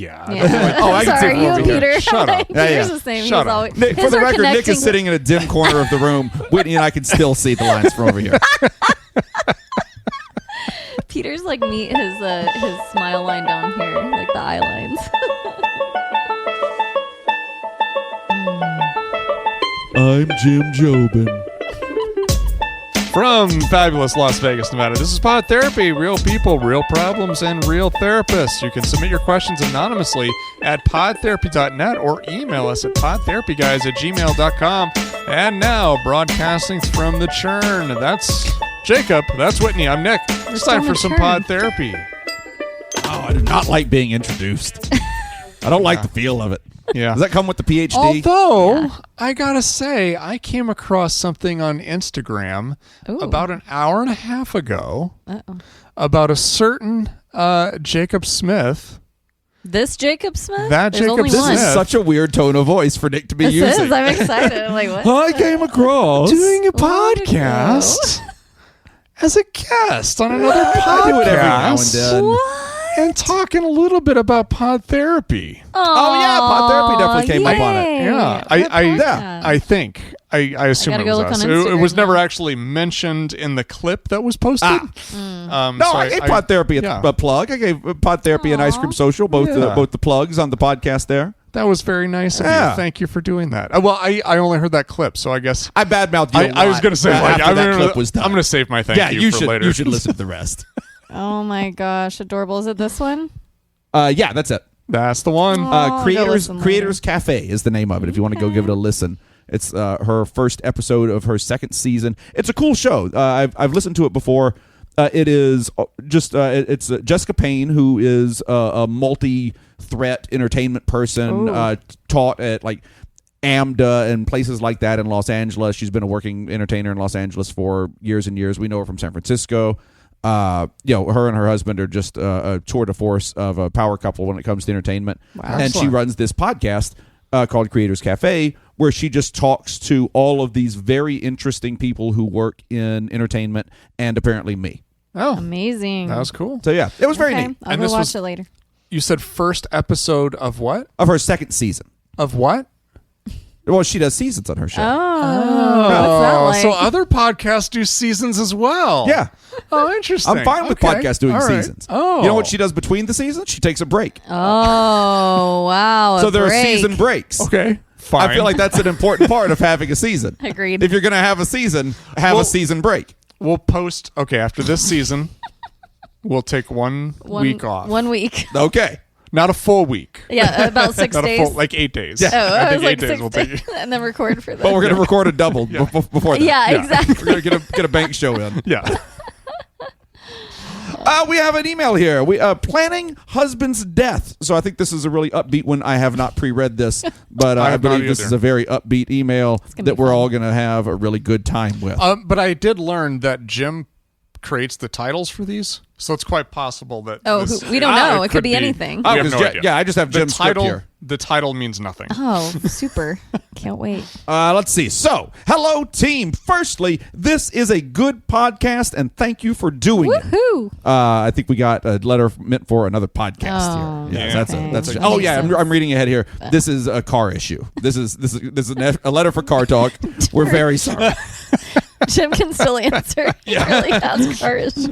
Yeah. I can see Sorry, from you over and here. Peter. Shut up. Peter's the same. Shut up. Always, Nick, for his the are record, Nick connecting- is sitting in a dim corner of the room. Whitney and I can still see the lines from over here. Peter's like his smile line down here, like the eye lines. I'm Jim Jobin. From fabulous Las Vegas, Nevada, this is Pod Therapy. Real people, real problems, and real therapists. You can submit your questions anonymously at podtherapy.net or email us at podtherapyguys@gmail.com. And now, broadcasting from the churn. That's Jacob. That's Whitney. I'm Nick. It's time for some Pod Therapy. Oh, I do not like being introduced. I don't like the feel of it. Yeah. Does that come with the PhD? Although, I gotta say, I came across something on Instagram about an hour and a half ago about a certain Jacob Smith. This Jacob Smith? That There's Jacob only Smith. one. This is such a weird tone of voice for Nick to be This using. is. I'm excited. I'm like, what? I came across Doing a Long ago. podcast as a guest on another podcast. I do it every now and then. What? And talking a little bit about Pod Therapy. Oh, yeah, Pod Therapy definitely came up on it. Yay. Yeah, Good I think. I assume gotta it go was look us. on It was Instagram never now. actually mentioned in the clip that was posted. No, So I gave Pod Therapy a plug. I gave Pod Therapy and Ice Cream Social, both the plugs on the podcast there. That was very nice of Yeah. you. Thank you for doing that. Well, I only heard that clip, so I guess I badmouthed you a lot I was going to say after I'm that gonna, clip was done. I'm going to save my thank you for should, later. you should listen to the rest. Oh my gosh, adorable. Is it this one? Yeah, that's it. That's the one. I'll go listen later. Creators Cafe is the name of it. If you want to go give it a listen, it's her first episode of her second season. It's a cool show. I've listened to it before. It is just it's Jessica Payne, who is a multi-threat entertainment person, taught at like AMDA and places like that in Los Angeles. She's been a working entertainer in Los Angeles for years and years. We know her from San Francisco. Her and her husband are just a tour de force of a power couple when it comes to entertainment. Wow. And she Excellent. runs this podcast called Creators Cafe, where she just talks to all of these very interesting people who work in entertainment and apparently me. Oh, Amazing. that was cool. So yeah, it was very Okay, neat. I'll And go this watch was- it later. You said first episode of what? Of her second season. Of what? Well, she does seasons on her show. Oh, what's that like? So other podcasts do seasons as well. Yeah. Oh, interesting. I'm fine with Okay. podcasts doing All right. seasons. Oh. You know what she does between the seasons? She takes a break. Oh, wow. So there are season breaks. Okay. Fine. I feel like that's an important part of having a season. Agreed. If you're going to have a season, have a season break. We'll post. Okay, after this season, we'll take one week off. 1 week. Okay. Not a full week. Yeah, about 6 Not days. a full, like 8 days. Yeah. Oh, I I think was like 8 days 6 will days. take. And then record for that. But we're going to record a double before that. Yeah, Yeah. exactly. We're going to get a bank show in. Yeah. We have an email here. We planning husband's death. So I think this is a really upbeat one. I have not pre-read this, but I have not believe this either. is a very upbeat email gonna that be we're fun. all going to have a really good time with. But I did learn that Jim creates the titles for these, so it's quite possible that. Oh, this- we don't know. It could be anything. Oh, We have 'cause no Ja- idea. yeah, I just have the Jim's script title. here. The title means nothing. Oh, super. Can't wait. Let's see. So, hello, team. Firstly, this is a good podcast, and thank you for doing it. Woohoo. I think we got a letter meant for another podcast Oh, here. Yeah. That's okay. that's. That Oh makes yeah, sense. I'm reading ahead here. This is a car issue. This is a letter for Car Talk. We're very sorry. Jim can still answer. He really has car issues.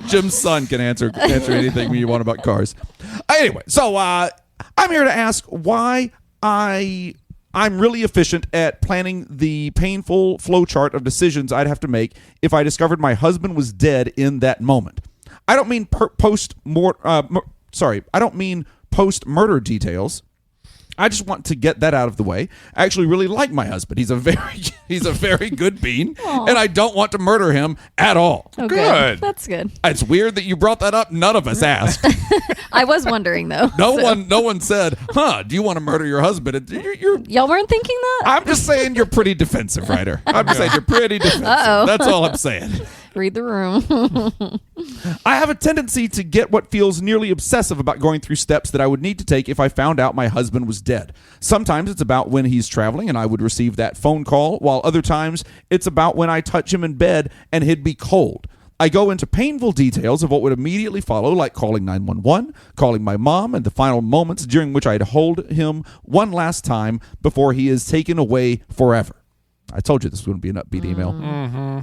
Jim's son can answer anything you want about cars. Anyway, so I'm here to ask why I'm really efficient at planning the painful flowchart of decisions I'd have to make if I discovered my husband was dead in that moment. I don't mean post murder details. I just want to get that out of the way. I actually really like my husband. He's a very good being, and I don't want to murder him at all. Oh, Good. That's good. It's weird that you brought that up. None of us asked. I was wondering, though. No so. one said, do you want to murder your husband? Y'all weren't thinking that? I'm just saying you're pretty defensive, Ryder. I'm just saying you're pretty defensive. Uh-oh. That's all I'm saying. Read the room. I have a tendency to get what feels nearly obsessive about going through steps that I would need to take if I found out my husband was dead. Sometimes it's about when he's traveling and I would receive that phone call, while other times it's about when I touch him in bed and he'd be cold. I go into painful details of what would immediately follow, like calling 911, calling my mom, and the final moments during which I'd hold him one last time before he is taken away forever. I told you this wouldn't be an upbeat email. Mm-hmm.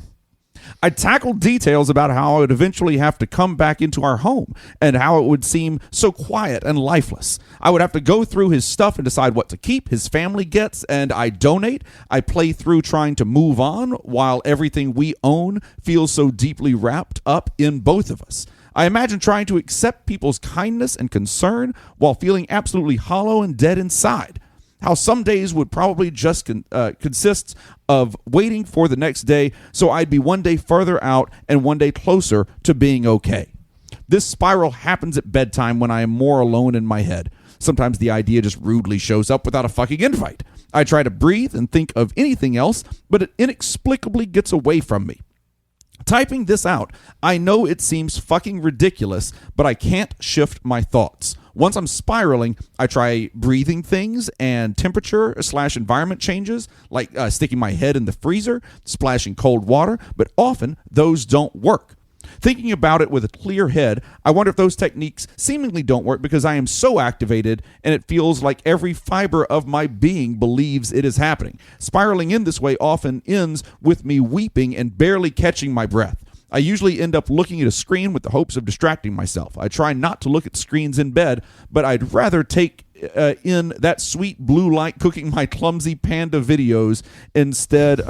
I tackled details about how I would eventually have to come back into our home and how it would seem so quiet and lifeless. I would have to go through his stuff and decide what to keep, his family gets, and I donate. I play through trying to move on while everything we own feels so deeply wrapped up in both of us. I imagine trying to accept people's kindness and concern while feeling absolutely hollow and dead inside. How some days would probably just consist of waiting for the next day, so I'd be one day further out and one day closer to being okay. This spiral happens at bedtime when I am more alone in my head. Sometimes the idea just rudely shows up without a fucking invite. I try to breathe and think of anything else, but it inexplicably gets away from me. Typing this out, I know it seems fucking ridiculous, but I can't shift my thoughts. Once I'm spiraling, I try breathing things and temperature/environment changes, like sticking my head in the freezer, splashing cold water, but often those don't work. Thinking about it with a clear head, I wonder if those techniques seemingly don't work because I am so activated and it feels like every fiber of my being believes it is happening. Spiraling in this way often ends with me weeping and barely catching my breath. I usually end up looking at a screen with the hopes of distracting myself. I try not to look at screens in bed, but I'd rather take in that sweet blue light cooking my clumsy panda videos instead,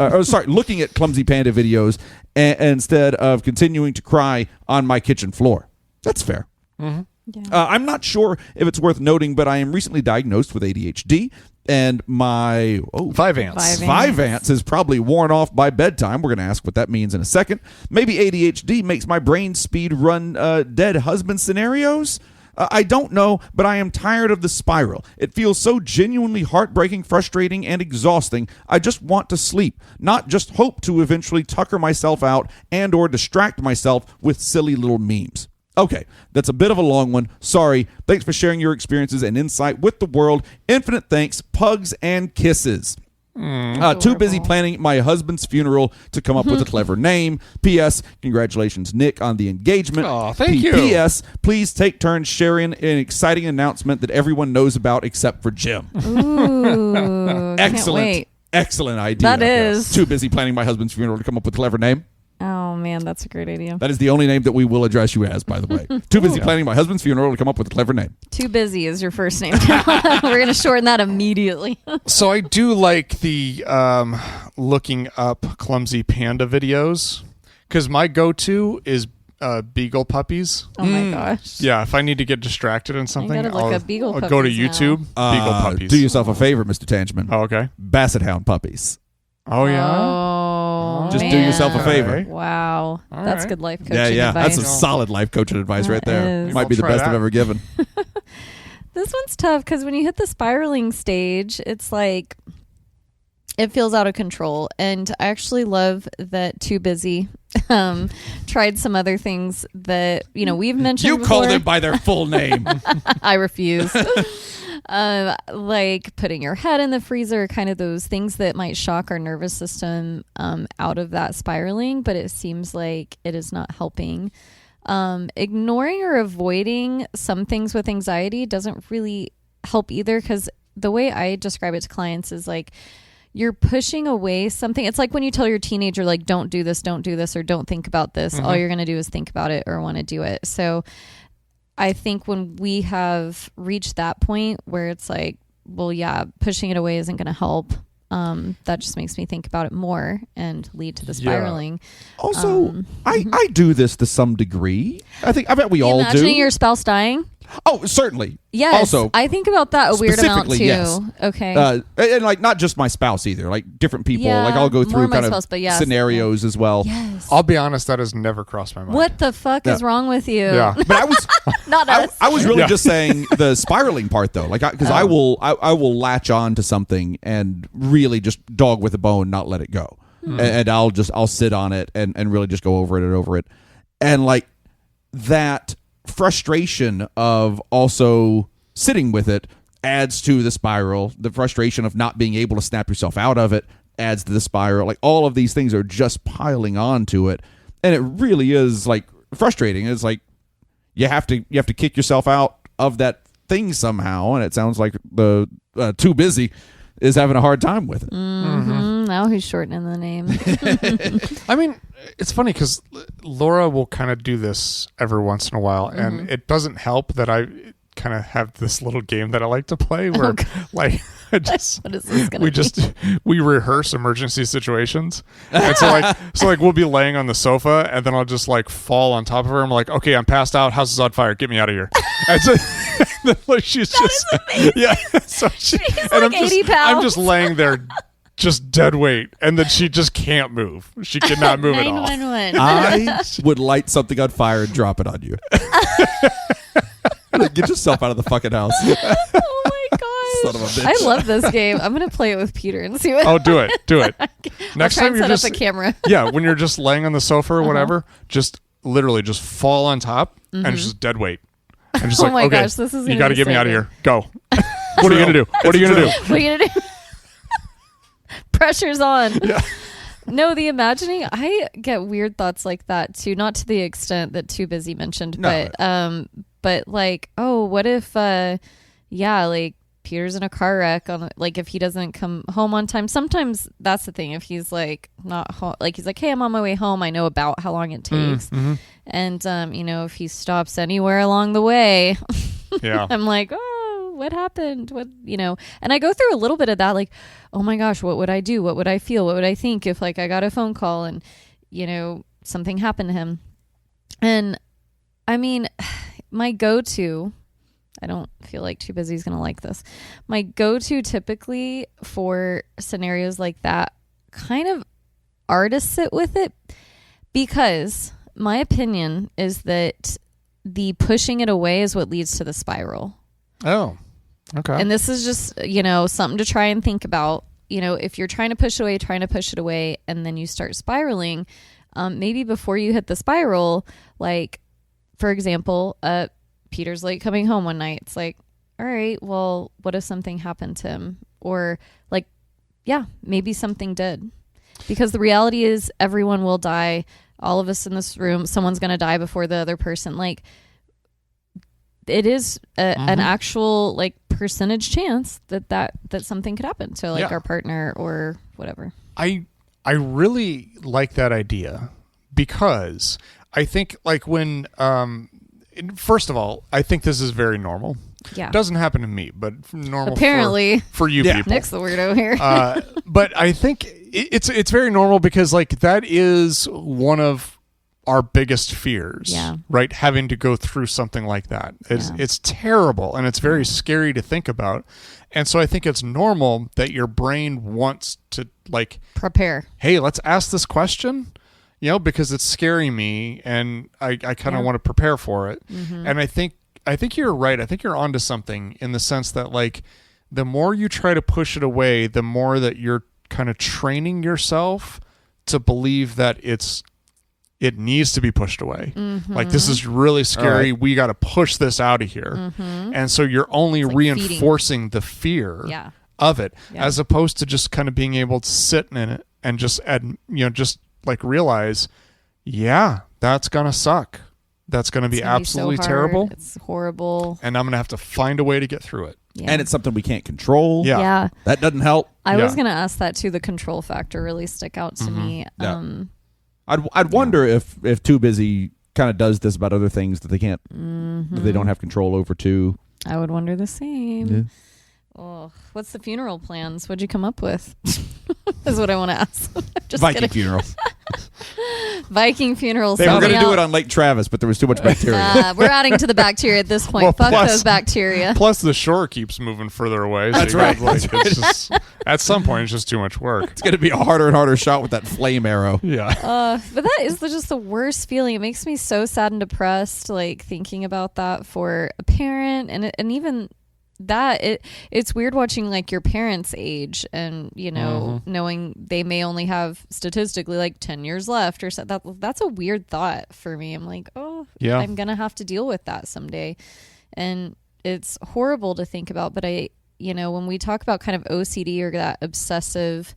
looking at clumsy panda videos instead of continuing to cry on my kitchen floor. That's fair. Mm-hmm. Yeah. I'm not sure if it's worth noting, but I am recently diagnosed with ADHD, and my Vyvanse is probably worn off by bedtime. We're going to ask what that means in a second. Maybe ADHD makes my brain speed run dead husband scenarios. I don't know, but I am tired of the spiral. It feels so genuinely heartbreaking, frustrating, and exhausting. I just want to sleep, not just hope to eventually tucker myself out and or distract myself with silly little memes. Okay, that's a bit of a long one. Sorry. Thanks for sharing your experiences and insight with the world. Infinite thanks, pugs and kisses. Too busy planning my husband's funeral to come up with a clever name. P.S. Congratulations, Nick, on the engagement. Oh, thank you. P.S. Please take turns sharing an exciting announcement that everyone knows about except for Jim. Ooh, Excellent. Can't wait. Excellent idea. That is. Too busy planning my husband's funeral to come up with a clever name. Oh, man, that's a great idea. That is the only name that we will address you as, by the way. Too busy planning my husband's funeral to come up with a clever name. Too busy is your first name. We're going to shorten that immediately. So I do like the looking up clumsy panda videos because my go-to is beagle puppies. Oh, my gosh. Yeah, if I need to get distracted in something, gotta look I'll up beagle go to puppies YouTube. Beagle puppies. Do yourself a favor, Mr. Tangeman. Oh, okay. Basset hound puppies. Oh, yeah? Oh, Just man. do yourself a favor. Okay. Wow. All That's right. good life coaching Yeah. advice. That's a solid life coaching advice right That there. is. Might be the I'll best try I've that. ever given. This one's tough because when you hit the spiraling stage, it's like it feels out of control. And I actually love that Too Busy tried some other things that, we've mentioned You before. called it by their full name. I refuse. Like putting your head in the freezer, kind of those things that might shock our nervous system out of that spiraling, but it seems like it is not helping. Ignoring or avoiding some things with anxiety doesn't really help either, because the way I describe it to clients is like you're pushing away something. It's like when you tell your teenager, like, don't do this, or don't think about this. Mm-hmm. All you're going to do is think about it or want to do it. So I think when we have reached that point where it's like, well, yeah, pushing it away isn't going to help. That just makes me think about it more and lead to the spiraling. Also, I do this to some degree. I bet we all do. Imagining your spouse dying? Oh, certainly. Yes. Also, I think about that a weird amount too. specifically, yes. Okay. And like not just my spouse either, like different people. Yeah, like I'll go more through my kind spouse, of but yes. scenarios as well. Yes. I'll be honest, that has never crossed my mind. What the fuck is wrong with you? Yeah. But I was Not us. I was really just saying the spiraling part though, like because I will latch on to something and really just dog with a bone, not let it go, and I'll sit on it and really just go over it, and like that frustration of also sitting with it adds to the spiral. The frustration of not being able to snap yourself out of it adds to the spiral. Like all of these things are just piling on to it. And it really is like frustrating. It's like you have to kick yourself out of that thing somehow, and it sounds like the Too Busy is having a hard time with it. Now he's shortening the name. I mean, it's funny because Laura will kind of do this every once in a while, and it doesn't help that I kind of have this little game that I like to play where, like, I just What is this gonna be? we rehearse emergency situations, and so like we'll be laying on the sofa, and then I'll just like fall on top of her. I'm like, okay, I'm passed out. House is on fire. Get me out of here. And so then, like, she's just yeah. So She's and like 80 pounds. I'm just laying there. Just dead weight, and then she just can't move. She cannot move at all. 911. I would light something on fire and drop it on you. Get yourself out of the fucking house. Oh my gosh. Son of a bitch. I love this game. I'm going to play it with Peter and see what Oh, do it. Next I'll try time and you're set just up a camera. yeah, when you're just laying on the sofa or whatever, just literally just fall on top and it's just dead weight. And just Oh like, my okay, gosh, this is you gonna got to be get me so out of good. here. Go. What are you gonna do? What are you gonna do? What are you going to do? Pressure's on. Yeah. No, the imagining, I get weird thoughts like that too. Not to the extent that Too Busy mentioned, No. but like, oh, what if, like Peter's in a car wreck on, like, if he doesn't come home on time. Sometimes that's the thing. If he's like not home, like he's like, hey, I'm on my way home. I know about how long it takes, and if he stops anywhere along the way, Yeah. I'm like, oh, what happened? And I go through a little bit of that, like, oh my gosh, what would I do? What would I feel? What would I think if, like, I got a phone call and, something happened to him? And I mean, my go-to, I don't feel like Too Busy is going to like this. My go-to typically for scenarios like that kind of are to sit with it, because my opinion is that the pushing it away is what leads to the spiral. Oh. Okay. And this is just, something to try and think about. If you're trying to push it away, and then you start spiraling, maybe before you hit the spiral, like, for example, Peter's late coming home one night. It's like, all right, well, what if something happened to him? Or like, yeah, maybe something did. Because the reality is everyone will die. All of us in this room, someone's going to die before the other person. Like, it is an actual, like, percentage chance that something could happen to, like, our partner or whatever. I really like that idea, because I think, like, when first of all, I think this is very normal. Yeah. It doesn't happen to me, but normal Apparently. for you people. Nick's the weirdo here. But I think it's very normal, because, like, that is one of our biggest fears, right? Having to go through something like that. It's terrible, and it's very scary to think about. And so I think it's normal that your brain wants to, like, prepare. Hey, let's ask this question, because it's scaring me, and I kind of want to prepare for it. And I think you're right. I think you're onto something, in the sense that, like, the more you try to push it away, the more that you're kind of training yourself to believe that it needs to be pushed away. Like, this is really scary. Right. We got to push this out of here. And so you're only reinforcing the fear of it, as opposed to just kind of being able to sit in it and just like realize, that's going to suck. That's going to be absolutely terrible. It's horrible. And I'm going to have to find a way to get through it. Yeah. And it's something we can't control. Yeah. That doesn't help. I was going to ask that too. The control factor really stuck out to me. I'd wonder if Too Busy kind of does this about other things that they can't, that they don't have control over too. I would wonder the same. Yeah. Oh, what's the funeral plans? What'd you come up with? Is what I want to ask. Just Viking kidding. funeral. Viking funeral. They were going to do it on Lake Travis, but there was too much bacteria. We're adding to the bacteria at this point. Well, Fuck plus- those bacteria. Plus, the shore keeps moving further away. So That's you got, right. like, That's right. it's just, at some point, it's just too much work. It's going to be a harder and harder shot with that flame arrow. Yeah. But that is just the worst feeling. It makes me so sad and depressed, like, thinking about that for a parent, and even that it's weird watching, like, your parents age, and knowing they may only have statistically like 10 years left or so. That's a weird thought for me. I'm like, I'm gonna have to deal with that someday, and it's horrible to think about. But when we talk about kind of OCD or that obsessive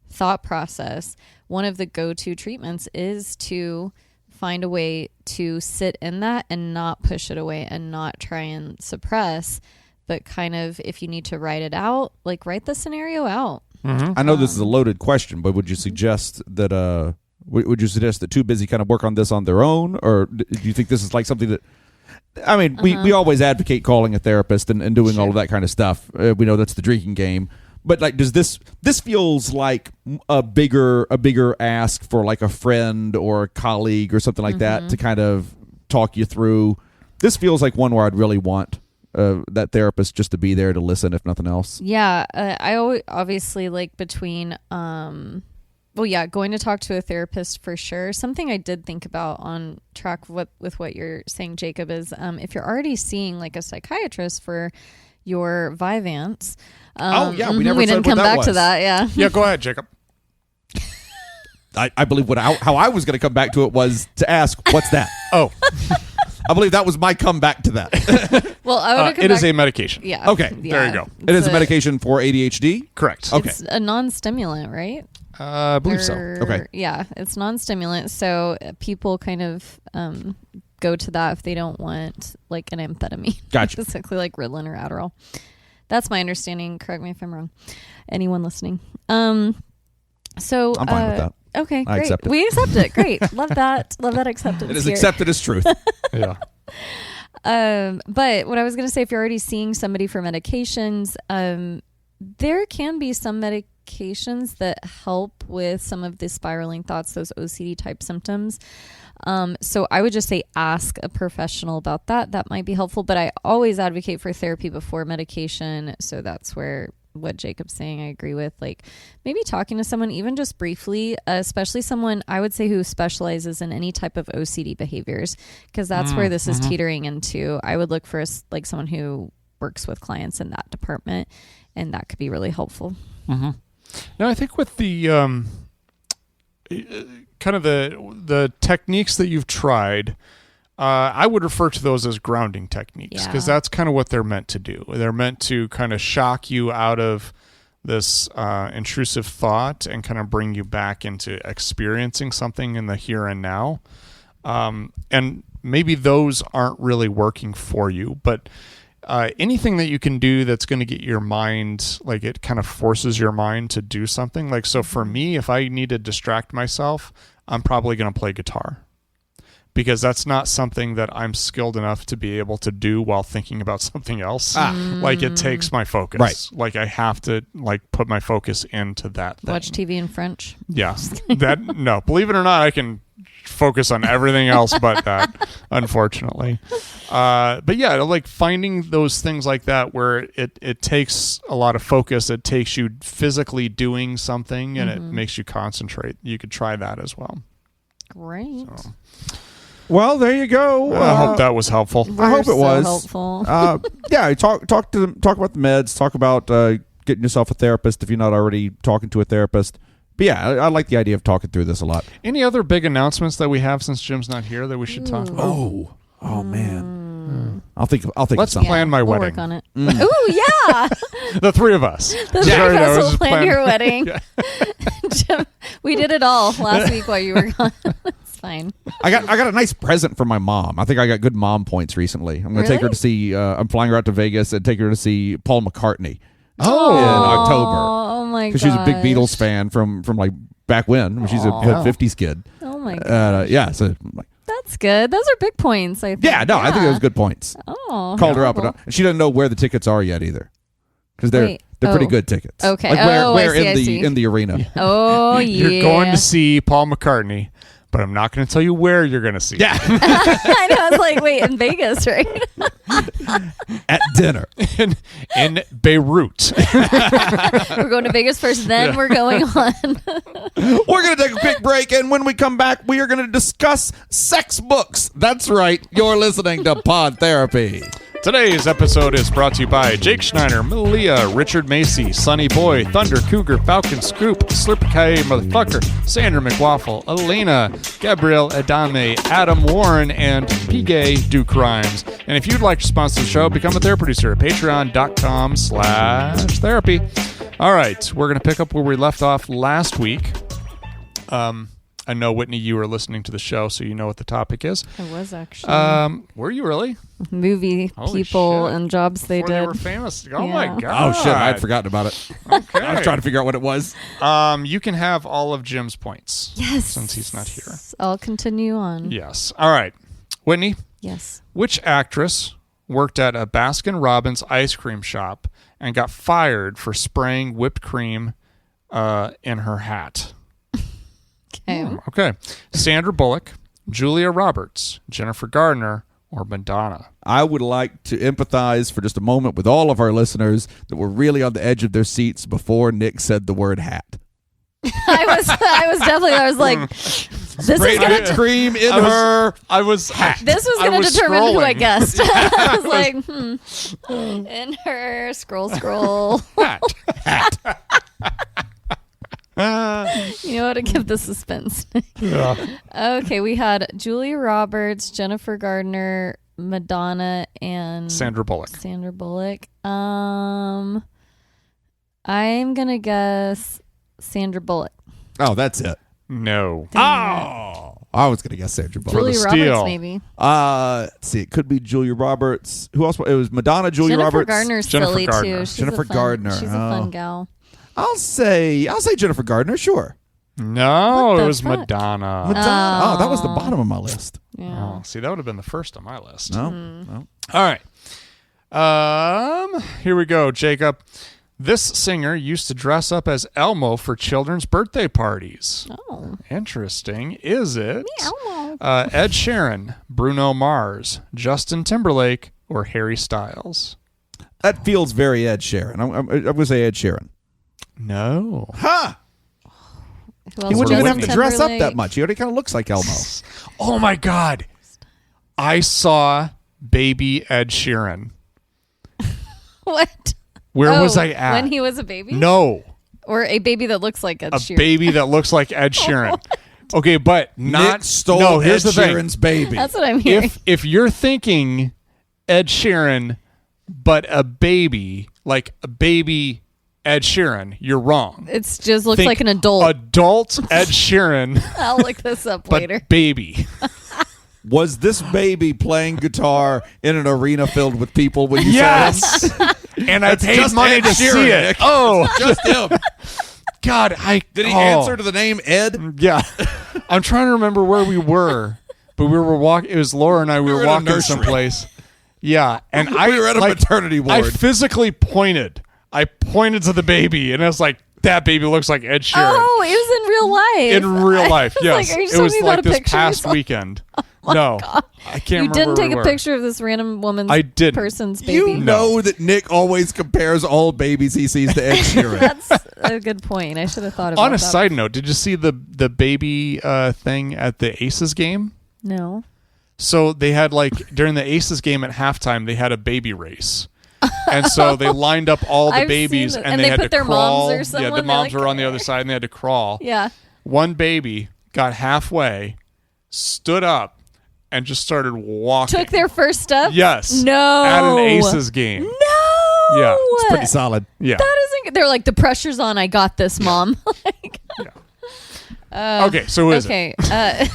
thought process, one of the go-to treatments is to find a way to sit in that and not push it away and not try and suppress, but kind of, if you need to write it out, like write the scenario out. I know this is a loaded question, but would you suggest that would you suggest that Too Busy kind of work on this on their own, or do you think this is like something that, I mean, we always advocate calling a therapist and doing all of that kind of stuff. We know that's the drinking game. But like, does this feels like a bigger ask for like a friend or a colleague or something like that to kind of talk you through? This feels like one where I'd really want that therapist just to be there to listen, if nothing else. Yeah, I obviously like between going to talk to a therapist for sure. Something I did think about on track with what you're saying, Jacob, is if you're already seeing like a psychiatrist for your Vyvanse. We didn't come back to that. Yeah, go ahead, Jacob. I believe how I was going to come back to it was to ask, what's that? Oh, I believe that was my comeback to that. Well, I would it is a medication. Yeah. Okay, there you go. It is a medication for ADHD? Correct. Okay. It's a non-stimulant, right? I believe so. Okay. Yeah, it's non-stimulant, so people kind of go to that if they don't want like an amphetamine. Gotcha. Basically like Ritalin or Adderall. That's my understanding. Correct me if I'm wrong. Anyone listening. So I'm fine with that. Okay, I great. accept it. We accept it. Great. Love that. Love that acceptance. It is here. accepted as truth. Yeah. But what I was going to say, if you're already seeing somebody for medications, there can be some medications that help with some of the spiraling thoughts, those OCD type symptoms. So I would just say ask a professional about that. That might be helpful, but I always advocate for therapy before medication. So that's where what Jacob's saying I agree with, like maybe talking to someone even just briefly, especially someone I would say who specializes in any type of OCD behaviors, because that's where this is teetering into. I would look for like someone who works with clients in that department, and that could be really helpful. Now I think with the kind of the techniques that you've tried, I would refer to those as grounding techniques, because that's kind of what they're meant to do. They're meant to kind of shock you out of this intrusive thought and kind of bring you back into experiencing something in the here and now. And maybe those aren't really working for you, but anything that you can do that's going to get your mind, like it kind of forces your mind to do something. Like, so for me, if I need to distract myself, I'm probably going to play guitar, because that's not something that I'm skilled enough to be able to do while thinking about something else. Like it takes my focus. Right. Like I have to like put my focus into that thing. Watch TV in French. Yeah. No, believe it or not, I can focus on everything else but that, unfortunately. But yeah, like finding those things like that where it takes a lot of focus, it takes you physically doing something and it makes you concentrate. You could try that as well. Great. So. Well, there you go. I hope that was helpful. I hope it was helpful. Yeah, talk about the meds. Talk about getting yourself a therapist if you're not already talking to a therapist. But yeah, I like the idea of talking through this a lot. Any other big announcements that we have since Jim's not here that we should talk about? Oh man. I'll think. Let's of something. plan my we'll wedding. work on it. Ooh, yeah. The three of us. The three of us will plan your wedding. Jim, we did it all last week while you were gone. It's fine. I got a nice present for my mom. I think I got good mom points recently. I'm going to take her to see. I'm flying her out to Vegas and take her to see Paul McCartney. In October. Oh my god. Because she's a big Beatles fan from like back when she's a 50s kid. Oh my god. Yeah. So. That's good. Those are big points, I think. Yeah, no, I think it was good points. Oh. Called her up. And she doesn't know where the tickets are yet either. Because they're pretty good tickets. Okay. Like where I see. in the arena. Oh, yeah. You're going to see Paul McCartney, but I'm not going to tell you where you're going to see. Yeah. I know. I was like, wait, in Vegas, right? At dinner. in Beirut. We're going to Vegas first, then we're going on. We're going to take a quick break, and when we come back, we are going to discuss sex books. That's right. You're listening to Pod Therapy. Today's episode is brought to you by Jake Schneider, Malia, Richard Macy, Sunny Boy, Thunder Cougar, Falcon Scoop, Slipper Motherfucker, Sandra McWaffle, Elena, Gabrielle Adame, Adam Warren, and Pigay Do Crimes. And if you'd like to sponsor the show, become a therapy producer at patreon.com/therapy. All right, we're going to pick up where we left off last week. I know, Whitney, you were listening to the show, so you know what the topic is. I was actually. Were you really? Movie Holy people shit. and jobs they Before did. they were famous. Oh, Yeah. my God. Oh, shit. I'd forgotten about it. Okay. I was trying to figure out what it was. You can have all of Jim's points. Yes. Since he's not here. I'll continue on. Yes. All right. Whitney, Yes. which actress worked at a Baskin-Robbins ice cream shop and got fired for spraying whipped cream in her hat? Okay. Okay. Sandra Bullock, Julia Roberts, Jennifer Gardner, or Madonna? I would like to empathize for just a moment with all of our listeners that were really on the edge of their seats before Nick said the word hat. I was like, this is Sprayed gonna whipped cream in her hat. this was I gonna was determine who I scrolling. guessed. I was like, in her scroll. Hat. You know how to give the suspense. Yeah. Okay, we had Julia Roberts, Jennifer Gardner, Madonna, and Sandra Bullock. I'm gonna guess Sandra Bullock. Oh, that's it. No. Oh, I was going to guess Sandra Bullock. Julia the Roberts, steal. maybe. Let's see. It could be Julia Roberts. Who else? It was Madonna, Julia Jennifer Roberts. Gardner's Jennifer silly Gardner. too. She's Jennifer a fun, Gardner. She's a fun gal. I'll say Jennifer Gardner. Sure. No, What it the was fuck? Madonna. Madonna. Oh, that was the bottom of my list. Yeah. Oh, see, that would have been the first on my list. No. Mm-hmm. No. All right. Here we go, Jacob. This singer used to dress up as Elmo for children's birthday parties. Oh. Interesting. Is it Elmo. Ed Sheeran, Bruno Mars, Justin Timberlake, or Harry Styles? That feels very Ed Sheeran. I'm going to say Ed Sheeran. No. Ha! Who else? He wouldn't even have to Justin dress up Timberlake. that much. He already kind of looks like Elmo. Oh, my God. I saw baby Ed Sheeran. What? Where was I at? When he was a baby? No. Or a baby that looks like Ed A Sheeran. baby that looks like Ed Sheeran. Okay, but not Nick stole no, here's Ed the thing. Sheeran's baby. That's what I'm hearing. If you're thinking Ed Sheeran, but a baby, like a baby Ed Sheeran, you're wrong. It's just looks Think like an adult. Adult Ed Sheeran, I'll look this up later. but baby. Was this baby playing guitar in an arena filled with people when you saw Yes. And I That's paid just money Ed to Sheeran, see it. Nick. Oh, him? Just him. God, Did he oh. answer to the name Ed? Yeah. I'm trying to remember where we were, but we were walking. It was Laura and I. We were were in a walking nursery. someplace. Yeah, and We were at a maternity ward. I physically pointed. I pointed to the baby, and I was like, "That baby looks like Ed Sheeran." Oh, it was in real life. In real life, I was yes. like, are you It telling was me like about a this picture past yourself? weekend. No, I can't You remember. didn't where take we a were. picture of this random woman's I didn't. person's baby. You know that Nick always compares all babies he sees to Ed Sheeran. That's a good point. I should have thought about On a that. side note, did you see the baby thing at the Aces game? No. So they had during the Aces game at halftime, they had a baby race. And so they lined up all the I've babies seen it. and And they they had put to their crawl. moms or Yeah, someone, the they're moms like- were on the other side and they had to crawl. Yeah. One baby got halfway, stood up, and just started walking. Took their first step? Yes. No. At an Aces game. No. Yeah, It's pretty solid. Yeah. That isn't good. They're like, the pressure's on. I got this, Mom. Okay, so who is it? Okay.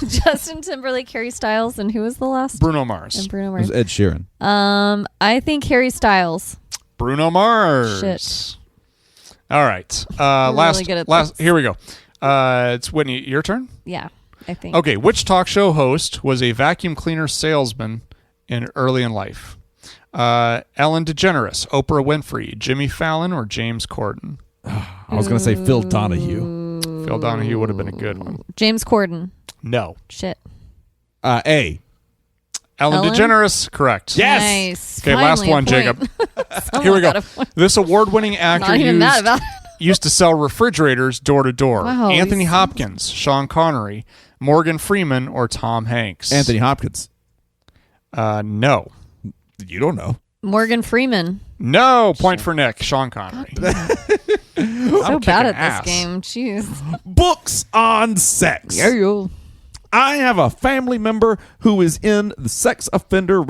Justin Timberlake, Harry Styles, and who was the last? Bruno Mars. And Bruno It was Mars. Ed Sheeran. I think Harry Styles. Bruno Mars. Shit. All right. I'm Last. really good at last. this. Here we go. It's Whitney. Your turn. Yeah, I think. Okay. Which talk show host was a vacuum cleaner salesman early in life? Ellen DeGeneres, Oprah Winfrey, Jimmy Fallon, or James Corden? I was going to say Phil Donahue. Phil Donahue would have been a good one. James Corden. No. Shit. A. Ellen Ellen? DeGeneres, correct. Yes. Nice. Okay, last Finally a one, point. Jacob. Someone Here we go. got a point. This award-winning actor Not even mad about it. used to sell refrigerators door to door. Wow, Anthony he's- Hopkins, Sean Connery, Morgan Freeman, or Tom Hanks? Anthony Hopkins. No. You don't know. Morgan Freeman. No. Point for Nick. Sean Connery. So bad at ass. this game. Jeez. Books on sex. you. I have a family member who is in the sex offender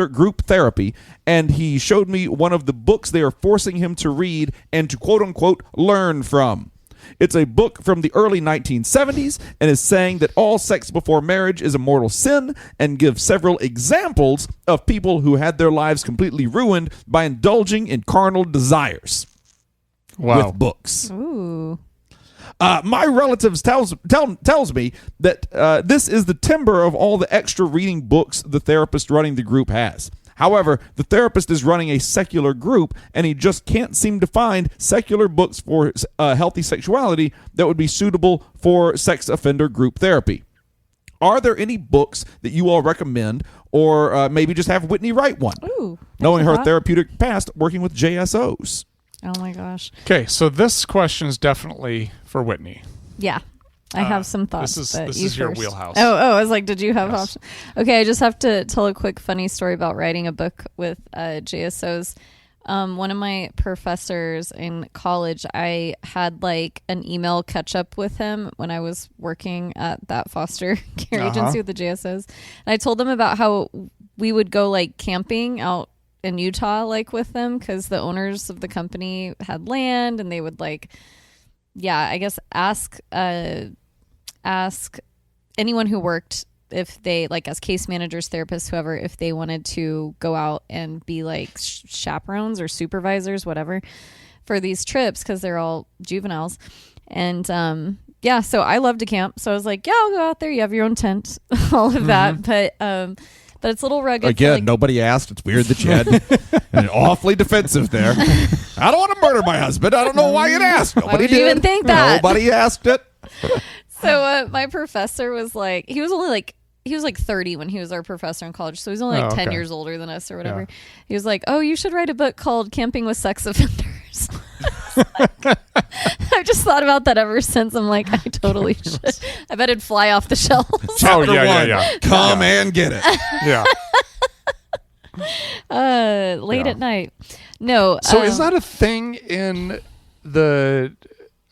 group therapy, and he showed me one of the books they are forcing him to read and to quote unquote learn from. It's a book from the early 1970s and is saying that all sex before marriage is a mortal sin and gives several examples of people who had their lives completely ruined by indulging in carnal desires. Wow. With books. Ooh. My relatives tells me that this is the timber of all the extra reading books the therapist running the group has. However, the therapist is running a secular group, and he just can't seem to find secular books for healthy sexuality that would be suitable for sex offender group therapy. Are there any books that you all recommend, or maybe just have Whitney write one? Ooh. Knowing her therapeutic past working with JSOs. Oh my gosh. Okay, so this question is definitely for Whitney. Yeah. I have some thoughts. This but is your first. wheelhouse. Oh, I was like, did you have Yes. options? Okay, I just have to tell a quick funny story about writing a book with JSOs. One of my professors in college, I had like an email catch up with him when I was working at that foster care agency with the JSOs. And I told them about how we would go like camping out in Utah, like with them, because the owners of the company had land, and they would like, I guess ask anyone who worked, if they, like as case managers, therapists, whoever, if they wanted to go out and be like chaperones or supervisors, whatever, for these trips, because they're all juveniles. And so I love to camp, so I was like, I'll go out there, you have your own tent, all of that. But it's a little rugged. Again, nobody asked. It's weird that you had and awfully defensive there. I don't want to murder my husband. I don't know why you'd ask. Nobody would you did. even think that? Nobody asked it. So my professor was like, he was like 30 when he was our professor in college, so he's only like 10 years older than us or whatever. Yeah. He was like, you should write a book called Camping with Sex Offenders. I've just thought about that ever since. I'm like, I totally should. I bet it'd fly off the shelves. Chapter yeah, one. yeah. Come and get it. Yeah. Late at night. No. So is that a thing in the...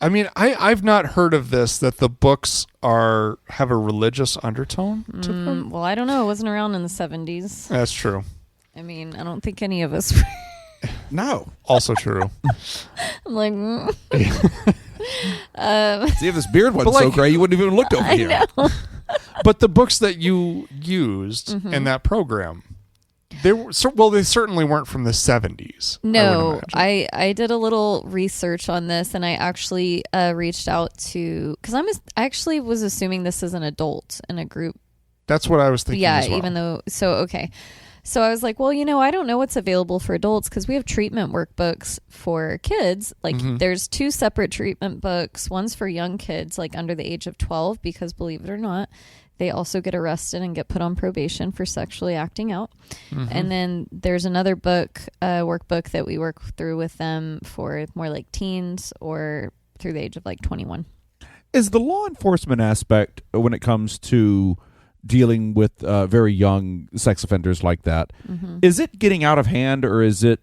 I mean, I've not heard of this, that the books have a religious undertone to them. Well, I don't know. It wasn't around in the 70s. That's true. I mean, I don't think any of us were. No. Also true. I'm like, See, if this beard wasn't But so like- gray, you wouldn't have even looked over here. But the books that you used in that program, they certainly weren't from the 70s. No, I did a little research on this, and I actually reached out to, because I actually was assuming this is an adult in a group. That's what I was thinking. Yeah, as well. even though, okay. So I was like, well, I don't know what's available for adults, because we have treatment workbooks for kids. Like there's 2 separate treatment books. One's for young kids, like under the age of 12, because believe it or not, they also get arrested and get put on probation for sexually acting out. And then there's another book, workbook that we work through with them for more like teens or through the age of like 21. Is the law enforcement aspect, when it comes to dealing with very young sex offenders like that, is it getting out of hand, or do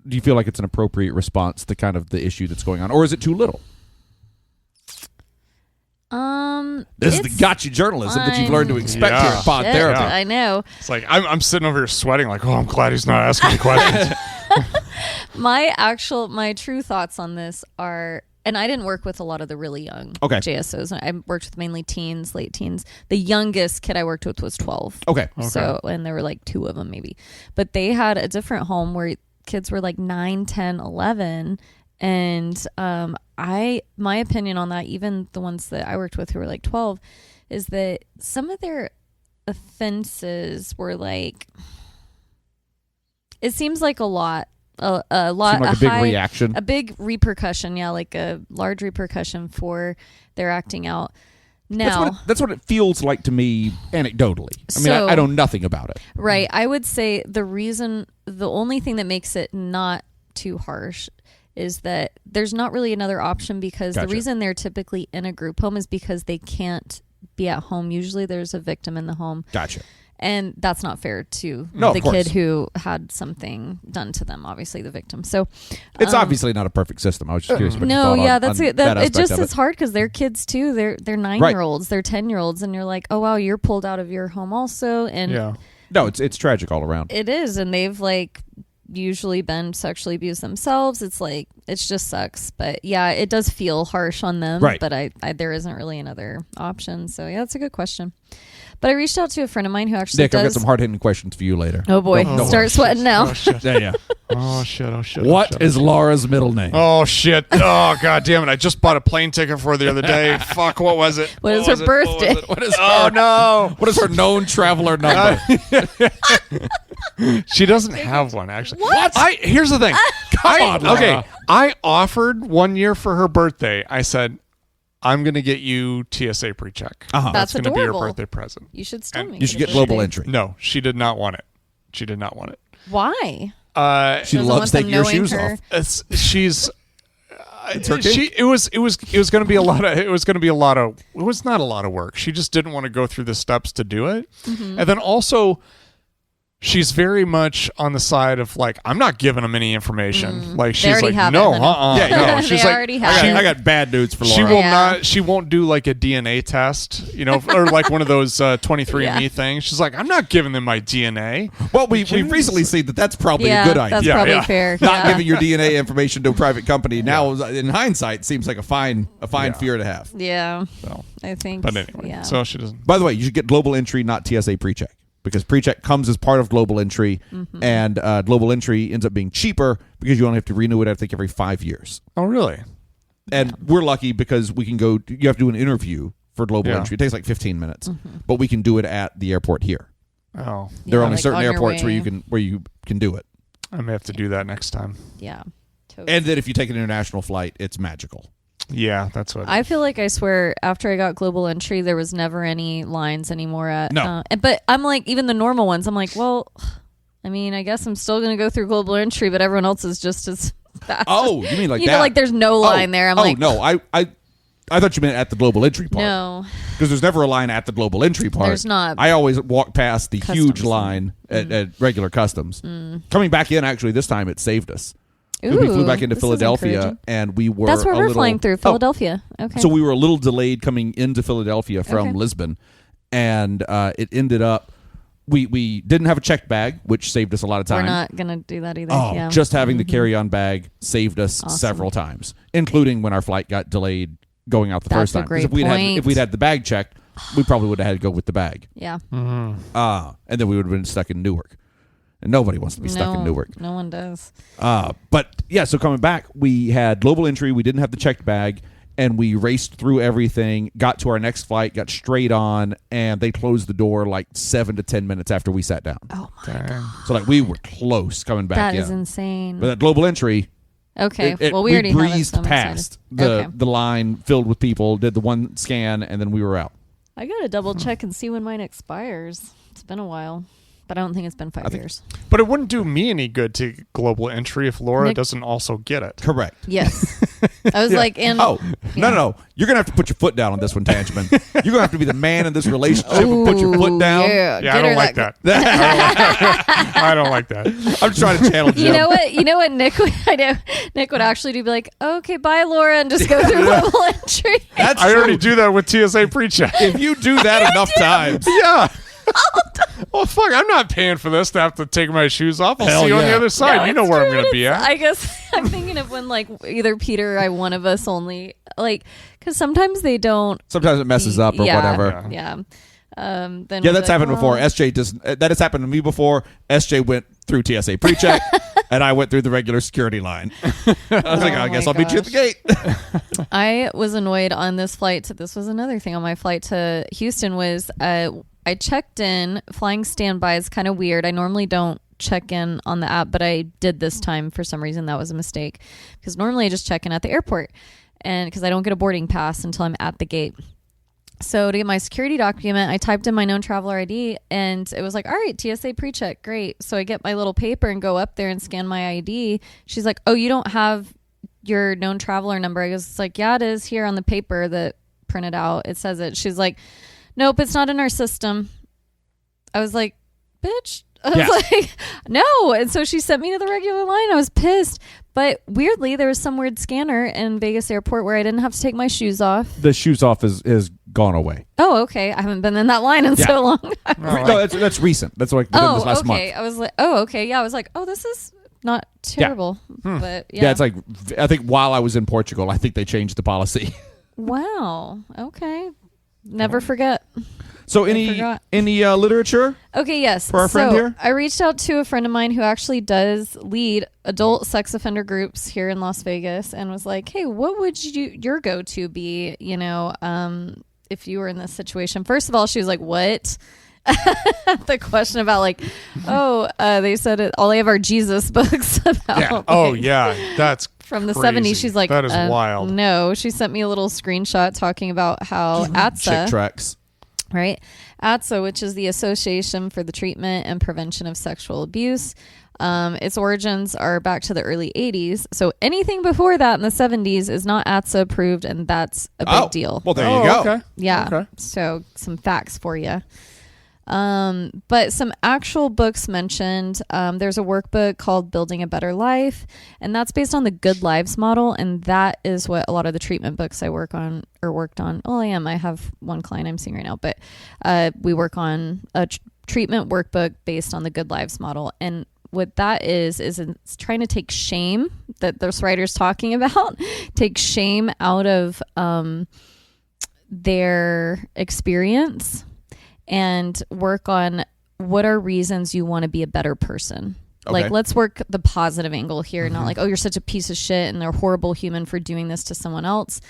you feel like it's an appropriate response to kind of the issue that's going on, or is it too little? This is the gotcha journalism that you've learned to expect here at Pod Shit, Therapy. I know. It's like I'm sitting over here sweating, like, I'm glad he's not asking me questions. My true thoughts on this are, and I didn't work with a lot of the really young JSOs. I worked with mainly teens, late teens. The youngest kid I worked with was 12. Okay. So, and there were like 2 of them maybe. But they had a different home where kids were like 9, 10, 11. And my opinion on that, even the ones that I worked with who were like 12, is that some of their offenses were like, it seems like a lot. A big reaction, a big repercussion, like a large repercussion for their acting out. Now, that's what it feels like to me anecdotally. I mean, I know nothing about it. Right. I would say the only thing that makes it not too harsh is that there's not really another option, because the reason they're typically in a group home is because they can't be at home. Usually there's a victim in the home. Gotcha. And that's not fair to the kid who had something done to them, obviously the victim. So it's obviously not a perfect system. I was just curious what you thought on that's it. that It just aspect of is hard, because they're kids too. They're 9-year-olds, they're 10-year-olds, and you're like, oh wow, you're pulled out of your home also. And no, it's tragic all around. It is, and they've like usually been sexually abused themselves. It's like, it just sucks. But yeah, it does feel harsh on them. Right. But I there isn't really another option. So yeah, that's a good question. But I reached out to a friend of mine who actually Nick, I've got some hard-hitting questions for you later. Oh boy, start sweating now. Oh shit! Yeah. Oh shit! Oh shit! What is Laura's middle name? Oh shit! Oh god damn it! I just bought a plane ticket for her the other day. Fuck! What was it? What is her birthday? What is Oh no! What is her known traveler number? She doesn't have one actually. What? Here's the thing. Come on, Laura. Okay, I offered 1 year for her birthday. I said, I'm going to get you TSA pre-check. That's going to be your adorable. birthday present. You should still make You should it get a global birthday. entry. No, she did not want it. She did not want it. Why? She Doesn't loves want them taking your knowing shoes her. off. She's. okay. It was going to be a lot of. It was going to be a lot of. It was not a lot of work. She just didn't want to go through the steps to do it, and then also. She's very much on the side of like, I'm not giving them any information. Like she's already like, have no, it, honey. no. They She's like, already have it. I got bad news for Laura. she will Yeah. not. She won't do like a DNA test, or like one of those 23andMe Yeah. things. She's like, I'm not giving them my DNA. Well, we've recently seen that that's probably Yeah, a good idea. that's Yeah, probably yeah. fair. Not yeah. giving your DNA information to a private company now, in hindsight, seems like a fine fear to have. Yeah, So, I think. but anyway, yeah. so she doesn't. By the way, you should get global entry, not TSA pre-check, because pre-check comes as part of global entry, and global entry ends up being cheaper because you only have to renew it, I think, every 5 years. Oh, really? And we're lucky because we can go. You have to do an interview for global Yeah. entry. It takes like 15 minutes, but we can do it at the airport here. Oh, There are Yeah, only like certain on your airports where way. you can do it. I may have to do that next time. Yeah. Totally. And then if you take an international flight, it's magical. Yeah, that's what. I feel like I swear after I got global entry, there was never any lines anymore at. No. But I'm like, even the normal ones, I'm like, well, I mean, I guess I'm still going to go through global entry, but everyone else is just as fast. Oh, you mean like you that? know, like there's no line there. I'm like, no, I thought you meant at the global entry part. no. Because there's never a line at the global entry part. There's not. I always walk past the huge Customs. line at regular customs. Coming back in, actually, this time it saved us. 'Cause we flew back into this is Philadelphia, encouraging. and we were That's where a we're little, flying through, Philadelphia. Okay. So we were a little delayed coming into Philadelphia from Okay. Lisbon, and it ended up we didn't have a checked bag, which saved us a lot of time. We're not going to do that either. Oh, yeah. just having the carry-on bag saved us Awesome. several times, including when our flight got delayed going out the That's first a time. 'Cause great point. if we'd had the bag checked, we probably would have had to go with the bag. Yeah. And then we would have been stuck in Newark. And nobody wants to be stuck in Newark. No one does. But yeah, so coming back, we had global entry. We didn't have the checked bag, and we raced through everything, got to our next flight, got straight on, and they closed the door like 7 to 10 minutes after we sat down. Oh, my. Dang. So like we were close coming back That in. is insane. But that global entry, Okay. Well, we already have it, breezed so I'm past excited. the line filled with people, did the one scan, and then we were out. I got to double check and see when mine expires. It's been a while, but I don't think it's been 5 years. But it wouldn't do me any good to get global entry if Laura Nick- doesn't also get it. Correct. Yes. I was like, and Oh, no. You're going to have to put your foot down on this one, Tanchman. You're going to have to be the man in this relationship and put your foot down. Yeah, Yeah, I don't like that. I don't like that. I'm trying to channel Jim. You know what Nick would I know Nick would actually do, be like, okay, bye Laura, and just go through global entry. That's I true. already do that with TSA pre-check. If you do that enough times, Yeah. Well, fuck, I'm not paying for this to have to take my shoes off. I'll Hell see you on the yeah. other side. No, you know it's where I'm true, going to but be it's- at. I guess I'm thinking of when like either Peter or I, one of us only, like, because sometimes they don't. sometimes it messes up or Yeah. whatever. Yeah. Then Yeah, we're that's like, happened before. well, SJ does. That has happened to me before. SJ went through TSA pre-check, and I went through the regular security line. I was like, Oh I guess my I'll meet you at the gate. I was annoyed on this flight. This was another thing on my flight to Houston was I checked in. Flying standby is kind of weird. I normally don't check in on the app, but I did this time for some reason. That was a mistake because normally I just check in at the airport, and because I don't get a boarding pass until I'm at the gate. So to get my security document, I typed in my known traveler ID, and it was like, all right, TSA pre-check, great. So I get my little paper and go up there and scan my ID. She's like, oh, you don't have your known traveler number. I was like, yeah, it is here on the paper that printed out. It says it. She's like, nope, it's not in our system. I was like, bitch. I was like, no. And so she sent me to the regular line. I was pissed. But weirdly, there was some weird scanner in Vegas airport where I didn't have to take my shoes off. The shoes off is gone away. Oh, okay. I haven't been in that line in so long. No, that's recent. That's like within this last okay. month. I was like, oh, okay. Yeah, I was like, oh, this is not terrible, but Yeah, it's like, I think while I was in Portugal, I think they changed the policy. Wow. Okay. Never forget. So any literature? Okay, yes. For our friend here? I reached out to a friend of mine who actually does lead adult sex offender groups here in Las Vegas and was like, hey, what would your go-to be, if you were in this situation? First of all, she was like, what? The question about like, they said all they have are Jesus books about. Yeah. That's from the crazy. 70s. She's like, that is wild. No, she sent me a little screenshot talking about how ATSA, Chick tracks. right? ATSA, which is the Association for the Treatment and Prevention of Sexual Abuse. Its origins are back to the early 80s. So anything before that in the 70s is not ATSA approved, and that's a big deal. Well, there you go. Okay. Yeah. Okay. So some facts for you. But some actual books mentioned, there's a workbook called Building a Better Life, and that's based on the Good Lives model. And that is what a lot of the treatment books I worked on. I have one client I'm seeing right now, but, we work on a treatment workbook based on the Good Lives model. And what that is it's trying to take shame that this writer's talking about, take shame out of, their experience and work on what are reasons you want to be a better person. Okay. Like, let's work the positive angle here, not like, oh, you're such a piece of shit and they're a horrible human for doing this to someone else.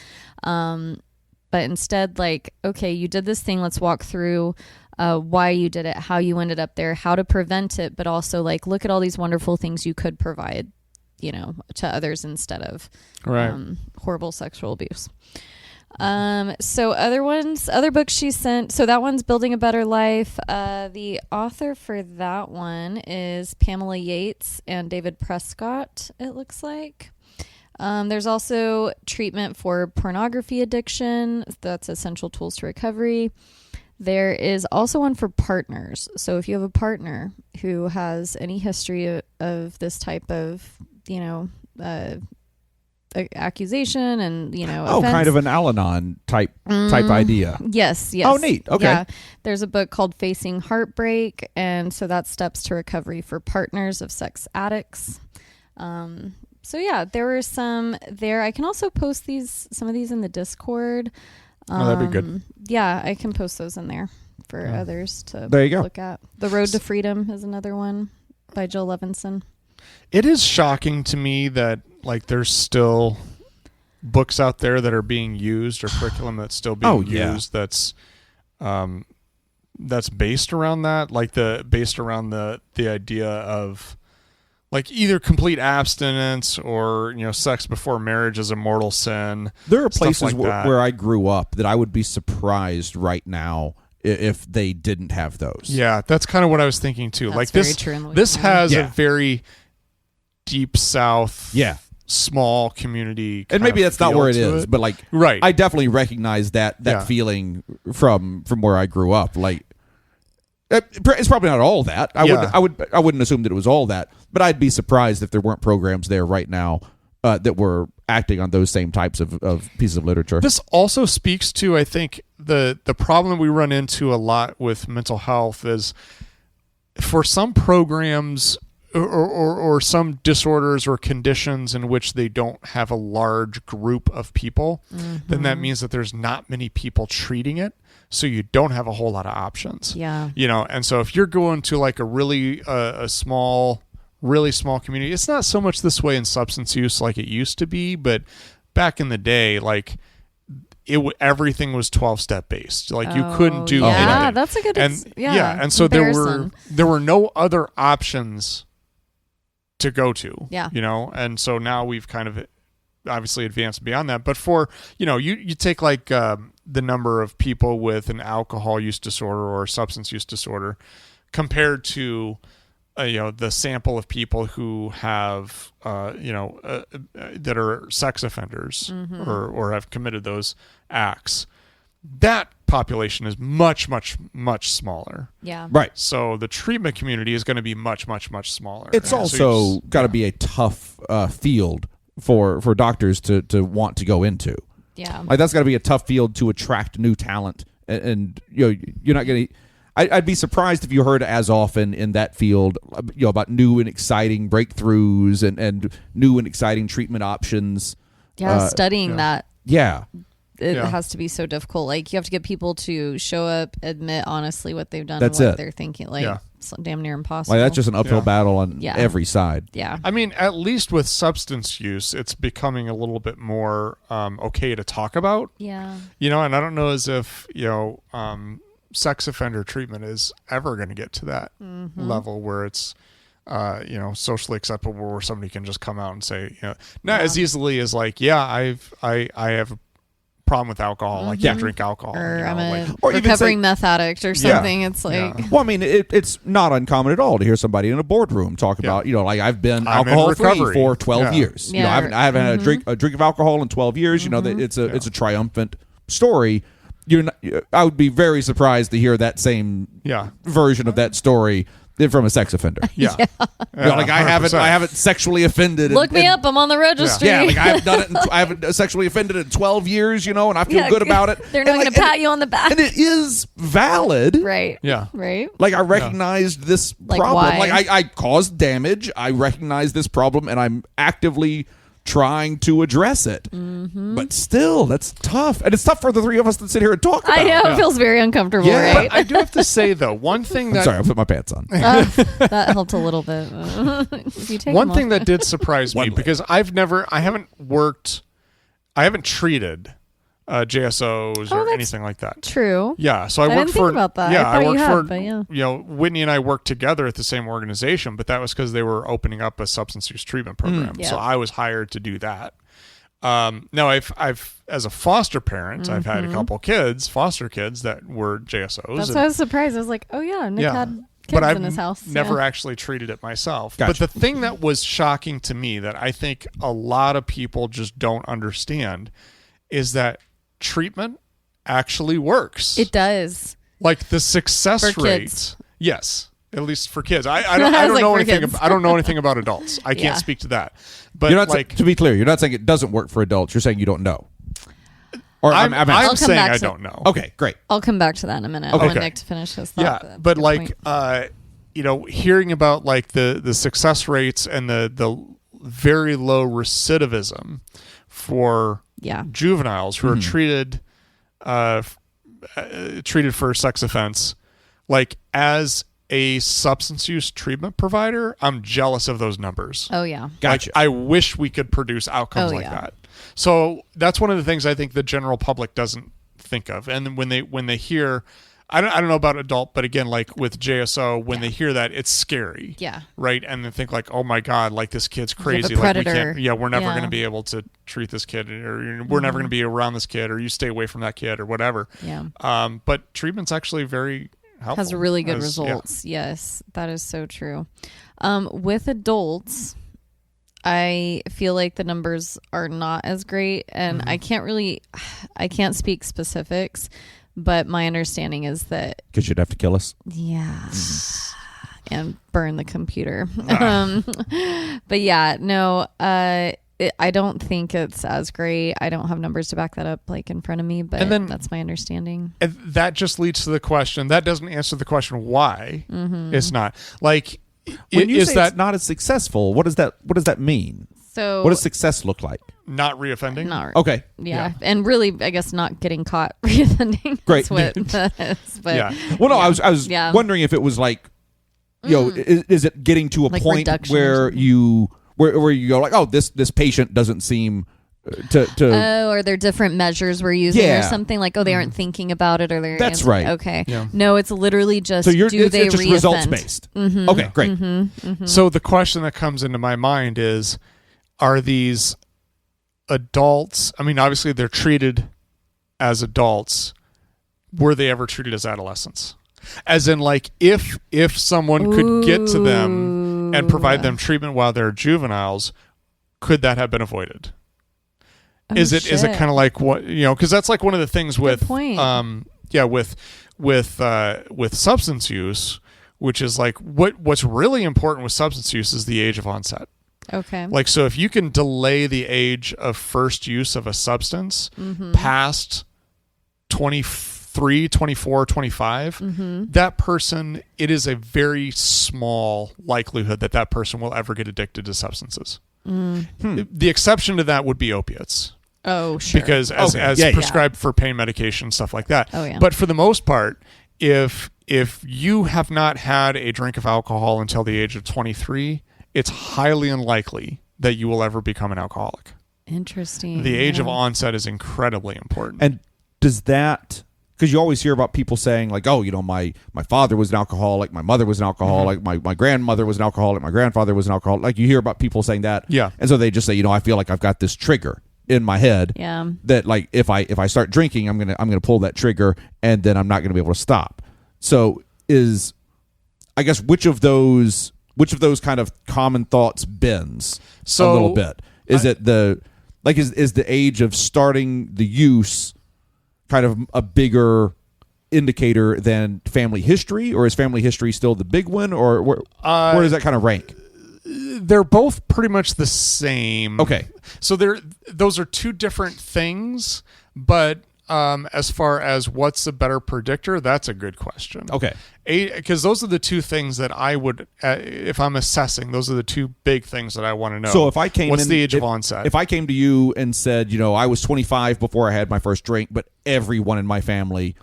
But instead, like, okay, you did this thing. Let's walk through why you did it, how you ended up there, how to prevent it, but also like, look at all these wonderful things you could provide, to others instead of horrible sexual abuse. So other books she sent. So that one's Building a Better Life. The author for that one is Pamela Yates and David Prescott, it looks like. There's also Treatment for Pornography Addiction. That's Essential Tools to Recovery. There is also one for partners. So if you have a partner who has any history of this type of, accusation and offense. Kind of an Al-Anon type idea. Yes. Oh, neat. Okay. Yeah. There's a book called Facing Heartbreak, and so that's steps to recovery for partners of sex addicts. So yeah, there were some there. I can also post some of these in the Discord. That'd be good. Yeah, I can post those in there for others to there you go. Look at. The Road to Freedom is another one by Jill Levinson. It is shocking to me that like there's still books out there that are being used or curriculum that's still being used that's based around that, like based around the idea of like either complete abstinence or sex before marriage is a mortal sin. There are places like where I grew up that I would be surprised right now if they didn't have those. Yeah, that's kind of what I was thinking too. That's like very true in this has Yeah. a very deep South, small community, and maybe that's not where it is, but like, right. I definitely recognize that feeling from where I grew up. Like, it's probably not all that. I wouldn't assume that it was all that, but I'd be surprised if there weren't programs there right now that were acting on those same types of pieces of literature. This also speaks to, I think, the problem we run into a lot with mental health is for some programs or some disorders or conditions in which they don't have a large group of people, then that means that there's not many people treating it. So you don't have a whole lot of options. Yeah. And so if you're going to like a really small community, it's not so much this way in substance use like it used to be, but back in the day, like everything was 12-step based. Like you couldn't do anything. Yeah, that's a good and so there were no other options to go to. Yeah. And so now we've kind of obviously advanced beyond that. But for, you take like the number of people with an alcohol use disorder or substance use disorder compared to the sample of people who have that are sex offenders or have committed those acts. That population is much, much, much smaller. Yeah. Right. So the treatment community is going to be much, much, much smaller. It's also got to be a tough field for doctors to want to go into. Yeah. Like that's got to be a tough field to attract new talent, and you're not going to. I'd be surprised if you heard as often in that field, about new and exciting breakthroughs and new and exciting treatment options. Yeah, studying that. Yeah. It has to be so difficult. Like, you have to get people to show up, admit honestly what they've done That's and what it. they're thinking. Like, it's damn near impossible. Like, that's just an uphill battle on every side. Yeah. I mean, at least with substance use, it's becoming a little bit more okay to talk about. Yeah. And I don't know as if, sex offender treatment is ever going to get to that level where it's, socially acceptable, where somebody can just come out and say, not as easily as like, I have a problem with alcohol. I can't drink alcohol. Or I'm a or even recovering meth addict or something. It's like, well, I mean, it's not uncommon at all to hear somebody in a boardroom talk about, like, I've been alcohol free for 12 years. Yeah. I haven't had a drink of alcohol in 12 years. That it's a triumphant story. I would be very surprised to hear that same version of that story from a sex offender. Yeah. Like, I haven't sexually offended. Look me up. I'm on the registry. Yeah, like, I haven't sexually offended in 12 years, and I feel good about it. They're not going to pat you on the back. And it is valid. Right. Yeah. Right. Like, I recognized this problem. Why? Like, I caused damage. I recognize this problem, and I'm actively trying to address it. But still, that's tough. And it's tough for the three of us to sit here and talk about. I know. It feels very uncomfortable, right? But I do have to say, though, one thing that... Sorry, I put my pants on. That helped a little bit. If you take one them thing off. that did surprise me, because I haven't treated JSOs or that's anything like that. True. Yeah, so I didn't worked think for about that. Yeah, I I thought worked you for had, but yeah. Whitney and I worked together at the same organization, but that was because they were opening up a substance use treatment program. Yeah. So I was hired to do that. Now I've as a foster parent, I've had a couple foster kids that were JSOs. That's why I was surprised. I was like, oh yeah, Nick had kids but I've in his house. never actually treated it myself. Gotcha. But the thing that was shocking to me that I think a lot of people just don't understand is that treatment actually works. It does. Like the success For rate. kids. Yes. At least for kids. I don't know anything. I don't know anything about adults. I can't speak to that. But You're not like, to be clear, you're not saying it doesn't work for adults. You're saying you don't know. Or I'm I'll saying come back I to- don't know. okay, great. I'll come back to that in a minute. Okay. I want Nick to finish his thought. Yeah, but Good like point. hearing about like the success rates and the very low recidivism for juveniles who are treated for sex offense, like as a substance use treatment provider, I'm jealous of those numbers. Oh yeah. Gotcha. Like, I wish we could produce outcomes like that. So that's one of the things I think the general public doesn't think of. And when they hear, I don't know about adult, but again, like with JSO, when they hear that, it's scary. Yeah. Right. And they think like, oh my God, like this kid's crazy. The Like we predator. can't, we're never going to be able to treat this kid, or we're never going to be around this kid, or you stay away from that kid, or whatever. Yeah. But treatment's actually very helpful. Has really good results. Yes, that is so true. With adults, I feel like the numbers are not as great, and I can't speak specifics, but my understanding is that Because you'd have to kill us. and burn the computer. But yeah, no, I don't think it's as great. I don't have numbers to back that up like in front of me, but And then- that's my understanding. And that just leads to the question. That doesn't answer the question why it's not. Like, When you is say that it's not as successful, what does that mean? So What does success look like? not reoffending? not Okay. Yeah, and really, I guess not getting caught reoffending. Great. That's what that is. But Yeah. Well, no, I was Yeah. wondering if it was like, is it getting to a Like point reduction or where something. where you go like, oh, this patient doesn't seem to oh, or they're different measures we're using Yeah. or something like, oh, they aren't thinking about it, or they're That's right. Okay, Yeah. no, it's literally just so do they it's just reoffend? results based. Okay, great. So the question that comes into my mind is, are these adults? I mean, obviously they're treated as adults. Were they ever treated as adolescents? As in, like, if someone could get to them and provide them treatment while they're juveniles, could that have been avoided? Oh, Is it shit. kind of like what, because that's like one of the things with point. with substance use, which is like what's really important with substance use is the age of onset. Okay. Like, so if you can delay the age of first use of a substance past 25 23, 24, 25, that person, it is a very small likelihood that that person will ever get addicted to substances. The exception to that would be opiates. Oh, sure. Because as prescribed for pain medication, stuff like that. Oh, yeah. But for the most part, if you have not had a drink of alcohol until the age of 23, it's highly unlikely that you will ever become an alcoholic. Interesting. The age of onset is incredibly important. And does that, because you always hear about people saying like, oh, my father was an alcoholic, my mother was an alcoholic, my grandmother was an alcoholic, my grandfather was an alcoholic. Like you hear about people saying that. Yeah. And so they just say, I feel like I've got this trigger in my head that like if I start drinking, I'm gonna pull that trigger and then I'm not gonna be able to stop. So I guess which of those kind of common thoughts bends a little bit? Is it the age of starting the use kind of a bigger indicator than family history, or is family history still the big one, or where does that kind of rank? They're both pretty much the same. Okay. So those are two different things, but as far as what's the better predictor, that's a good question. Okay. Because those are the two things that I would, if I'm assessing, those are the two big things that I want to know. So if I came what's the age of onset? If I came to you and said, I was 25 before I had my first drink, but everyone in my family,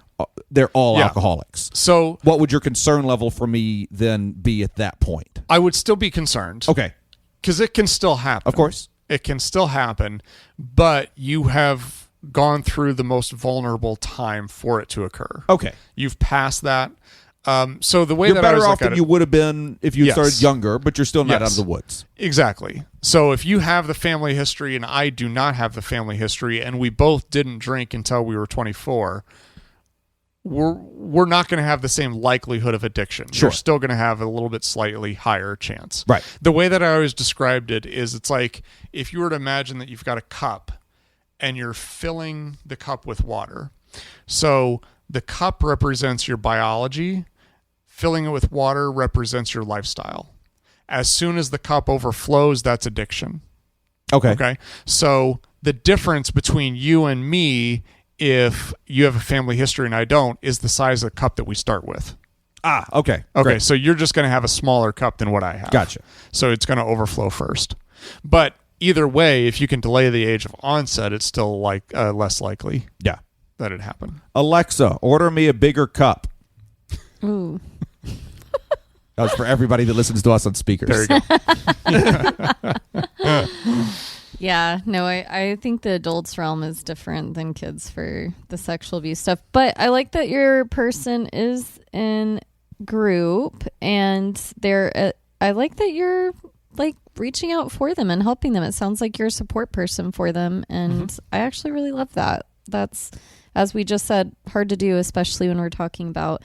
they're all alcoholics. So what would your concern level for me then be at that point? I would still be concerned. Okay. Because it can still happen. Of course. It can still happen, but you have gone through the most vulnerable time for it to occur. Okay. You've passed that. So the way you're that better I was off than you would have been if you started younger, but you're still not out of the woods. Exactly. So if you have the family history and I do not have the family history, and we both didn't drink until we were 24, we're not going to have the same likelihood of addiction. Sure. You're still going to have a little bit slightly higher chance. Right. The way that I always described it is it's like if you were to imagine that you've got a cup and you're filling the cup with water. So the cup represents your biology. Filling it with water represents your lifestyle. As soon as the cup overflows, that's addiction. Okay. So the difference between you and me, if you have a family history and I don't, is the size of the cup that we start with. Okay. Great. So you're just going to have a smaller cup than what I have. Gotcha. So it's going to overflow first. But either way, if you can delay the age of onset, it's still less likely that it happened. Alexa, order me a bigger cup. Ooh. That was for everybody that listens to us on speakers. There you go. Yeah, no, I think the adults realm is different than kids for the sexual abuse stuff. But I like that your person is in group and I like that you're like reaching out for them and helping them. It sounds like you're a support person for them. And I actually really love that. That's, as we just said, hard to do, especially when we're talking about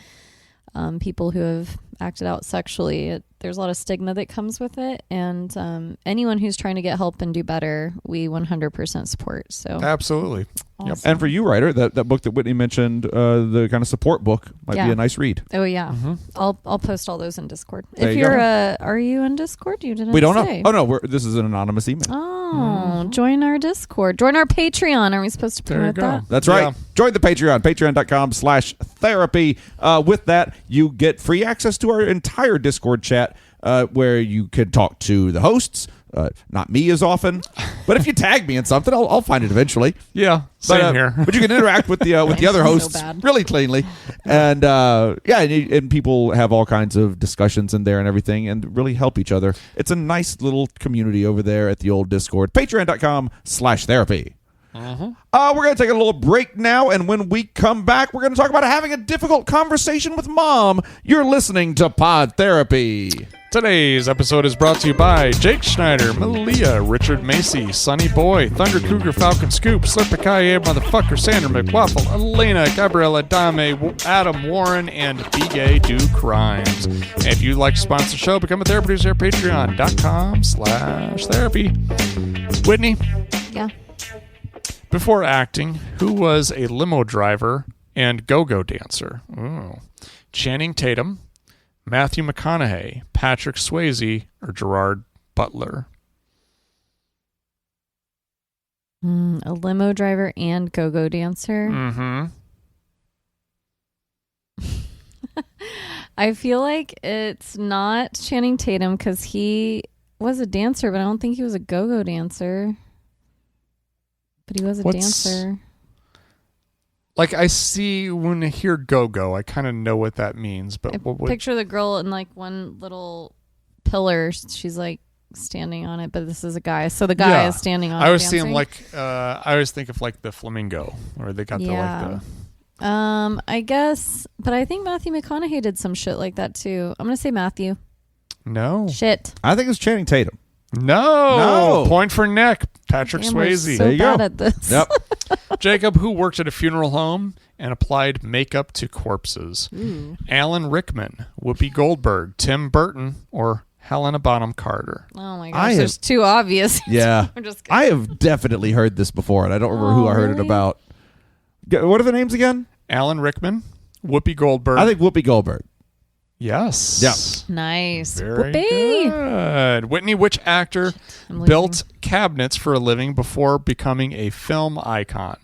people who have acted out sexually. There's a lot of stigma that comes with it, and anyone who's trying to get help and do better, we 100% support. So absolutely. Awesome. Yep. And for you, Ryder, that book that Whitney mentioned, the kind of support book, might be a nice read. Oh yeah, I'll post all those in Discord. There If you you're go. are you in Discord? You didn't. We don't say. know. Oh no, this is an anonymous email. Oh, join our Discord. Join our Patreon. Are we supposed to promote that? That's right. Yeah. Join the Patreon, patreon.com/therapy. With that, you get free access to our entire Discord chat, where you can talk to the hosts. Not me as often, but if you tag me in something, I'll find it eventually. Yeah, same here. But you can interact with the other hosts really cleanly, and and people have all kinds of discussions in there and everything, and really help each other. It's a nice little community over there at the old Discord. Patreon.com/therapy. We're going to take a little break now, and when we come back, we're going to talk about having a difficult conversation with mom. You're listening to Pod Therapy. Today's episode is brought to you by Jake Schneider, Malia, Richard Macy, Sonny Boy, Thunder Cougar, Falcon Scoop, Slipper Motherfucker, Sandra McWaffle, Elena, Gabriella Dame, Adam Warren, and B-Gay Do Crimes. And if you'd like to sponsor the show, become a therapy producer at patreon.com/therapy. Whitney? Yeah. Before acting, who was a limo driver and go-go dancer? Ooh. Channing Tatum, Matthew McConaughey, Patrick Swayze, or Gerard Butler? A limo driver and go-go dancer. Mm-hmm. I feel like it's not Channing Tatum because he was a dancer, but I don't think he was a go-go dancer. But he was a dancer. Like, I see when I hear go-go, I kind of know what that means. But picture the girl in like one little pillar. She's like standing on it, but this is a guy. So the guy is standing on it. I always see him like, I always think of like the flamingo, where they got the I guess, but I think Matthew McConaughey did some shit like that too. I'm going to say Matthew. No. Shit. I think it's Channing Tatum. No. Point for Nick. Patrick Swayze. So there you bad go. at this. Yep. Jacob, who worked at a funeral home and applied makeup to corpses? Ooh. Alan Rickman, Whoopi Goldberg, Tim Burton, or Helena Bonham Carter? Oh my gosh, there's too obvious. Yeah. I'm just kidding. I have definitely heard this before, and I don't remember who I heard it really? about. What are the names again? Alan Rickman, Whoopi Goldberg. I think Whoopi Goldberg. Yes. Yeah. Nice. Very Whoopee. good. Whitney, which actor built cabinets for a living before becoming a film icon?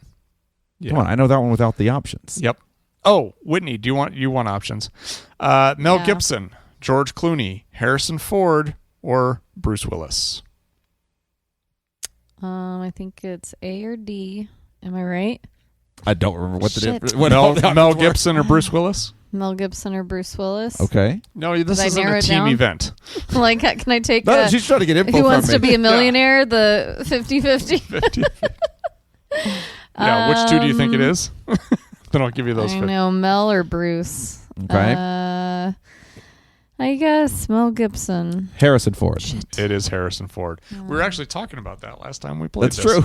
Yeah. Come on, I know that one without the options. Yep. Oh, Whitney, do you want options? Mel Gibson, George Clooney, Harrison Ford, or Bruce Willis? I think it's A or D. Am I right? I don't remember what the difference. Mel Gibson or Bruce Willis? Mel Gibson or Bruce Willis? Okay. No, this Did I isn't narrow a it team down? event. Like, can I take No, she's trying to get info Who from Wants me. to Be a Millionaire, the 50-50? Yeah, which two do you think it is? Then I'll give you those. I know, Mel or Bruce. Okay. I guess Mel Gibson. Harrison Ford. Shit. It is Harrison Ford. We were actually talking about that last time we played That's this. true.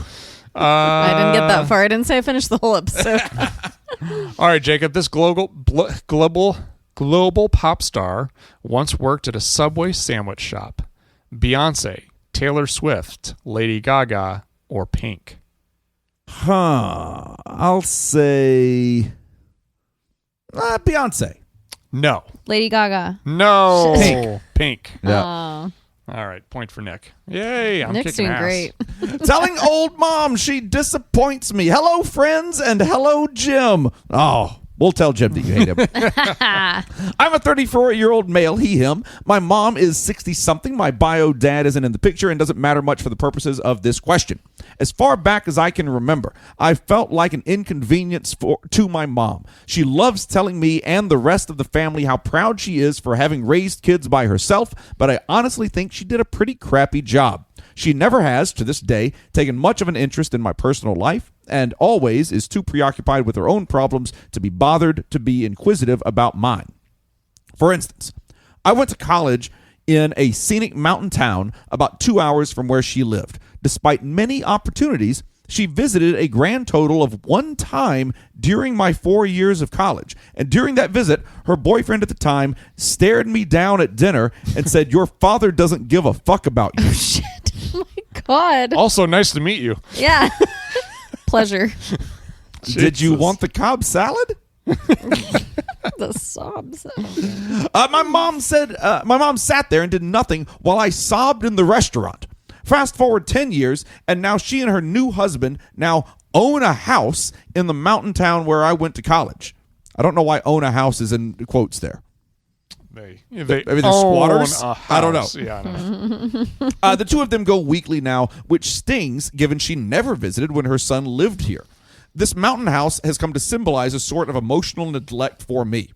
I didn't get that far. I didn't say I finished the whole episode. All right, Jacob. This global pop star once worked at a Subway sandwich shop. Beyonce, Taylor Swift, Lady Gaga, or Pink? I'll say Beyonce. No. Lady Gaga. No. Pink. Yeah. All right, point for Nick. Yay, I'm Nick's kicking doing ass. great. Telling old mom she disappoints me. Hello, friends, and hello, Jim. Oh, we'll tell Jim that you hate him. I'm a 34-year-old male, he, him. My mom is 60-something. My bio dad isn't in the picture and doesn't matter much for the purposes of this question. As far back as I can remember, I felt like an inconvenience to my mom. She loves telling me and the rest of the family how proud she is for having raised kids by herself, but I honestly think she did a pretty crappy job. She never has, to this day, taken much of an interest in my personal life, and always is too preoccupied with her own problems to be bothered to be inquisitive about mine. For instance, I went to college in a scenic mountain town about 2 hours from where she lived. Despite many opportunities, she visited a grand total of one time during my 4 years of college. And during that visit, her boyfriend at the time stared me down at dinner and said, "Your father doesn't give a fuck about you." Shit. Oh my God. Also, nice to meet you. Yeah. Pleasure. Did you want the Cobb salad? The sobs. My mom sat there and did nothing while I sobbed in the restaurant. Fast forward 10 years, and now she and her new husband now own a house in the mountain town where I went to college. I don't know why own a house is in quotes there. Maybe they're squatters? a I don't know. house. Yeah, I know. The two of them go weekly now, which stings given she never visited when her son lived here. This mountain house has come to symbolize a sort of emotional neglect for me.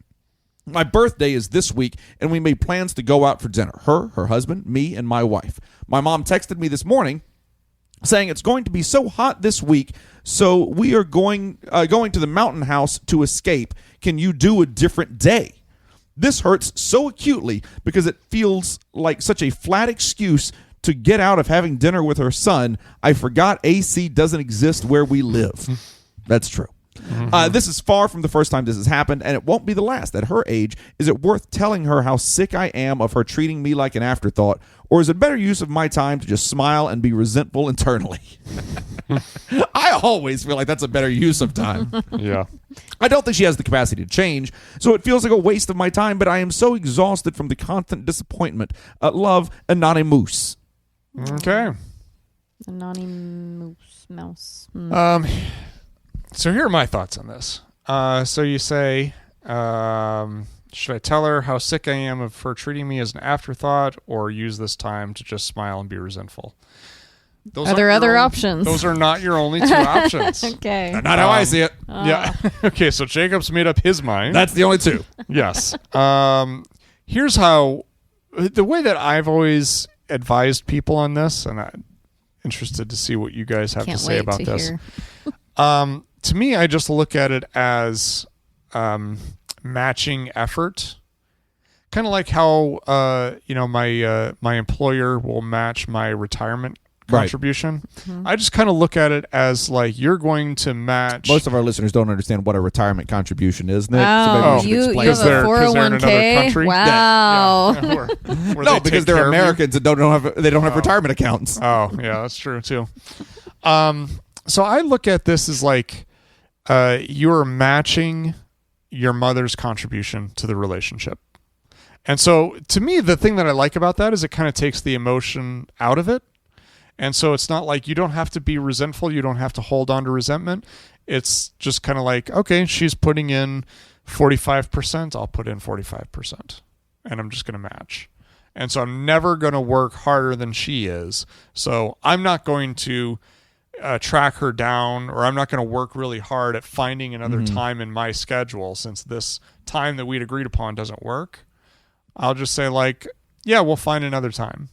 My birthday is this week, and we made plans to go out for dinner. Her husband, me, and my wife. My mom texted me this morning saying it's going to be so hot this week, so we are going to the mountain house to escape. Can you do a different day? This hurts so acutely because it feels like such a flat excuse to get out of having dinner with her son. I forgot AC doesn't exist where we live. That's true. This is far from the first time this has happened, and it won't be the last. At her age, is it worth telling her how sick I am of her treating me like an afterthought, or is it better use of my time to just smile and be resentful internally? I always feel like that's a better use of time. Yeah. I don't think she has the capacity to change, so it feels like a waste of my time, but I am so exhausted from the constant disappointment. Love, Anonymous. Okay. Anonymous mouse. So here are my thoughts on this. So you say Should I tell her how sick I am of her treating me as an afterthought, or use this time to just smile and be resentful? Are there other options? Those are not your only two options. Okay. Not how I see it. Yeah. Okay, so Jacob's made up his mind. That's the only two. Yes. Here's how, the way that I've always advised people on this, and I'm interested to see what you guys have to say about this. To me, I just look at it as matching effort. Kind of like how my employer will match my retirement contribution. I just kind of look at it as like you're going to match. Most of our listeners don't understand what a retirement contribution is, Nick. Wow. So you have a because they're in another 401k? country. Wow. Where No, they because take they're care of you. Americans and they don't have retirement accounts. Oh, yeah, that's true too. So I look at this as like you're matching your mother's contribution to the relationship. And so to me, the thing that I like about that is it kind of takes the emotion out of it. And so it's not like you don't have to be resentful. You don't have to hold on to resentment. It's just kind of like, okay, she's putting in 45%. I'll put in 45%. And I'm just going to match. And so I'm never going to work harder than she is. So I'm not going to track her down, or I'm not going to work really hard at finding another time in my schedule since this time that we'd agreed upon doesn't work. I'll just say like, yeah, we'll find another time.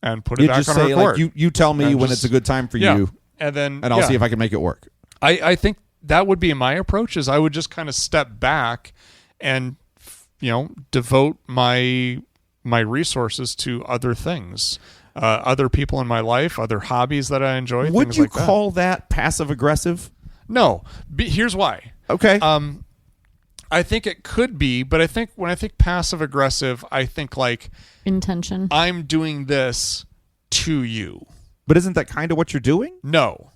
And put it back on her court. Like, you tell me when it's a good time for you, and I'll see if I can make it work. I think that would be my approach. Is I would just kind of step back and devote my resources to other things, other people in my life, other hobbies that I enjoy. Would things you like call that passive aggressive? No. Here's why. Okay. I think it could be, but I think when I think passive aggressive, I think like intention. I'm doing this to you. But isn't that kind of what you're doing? No.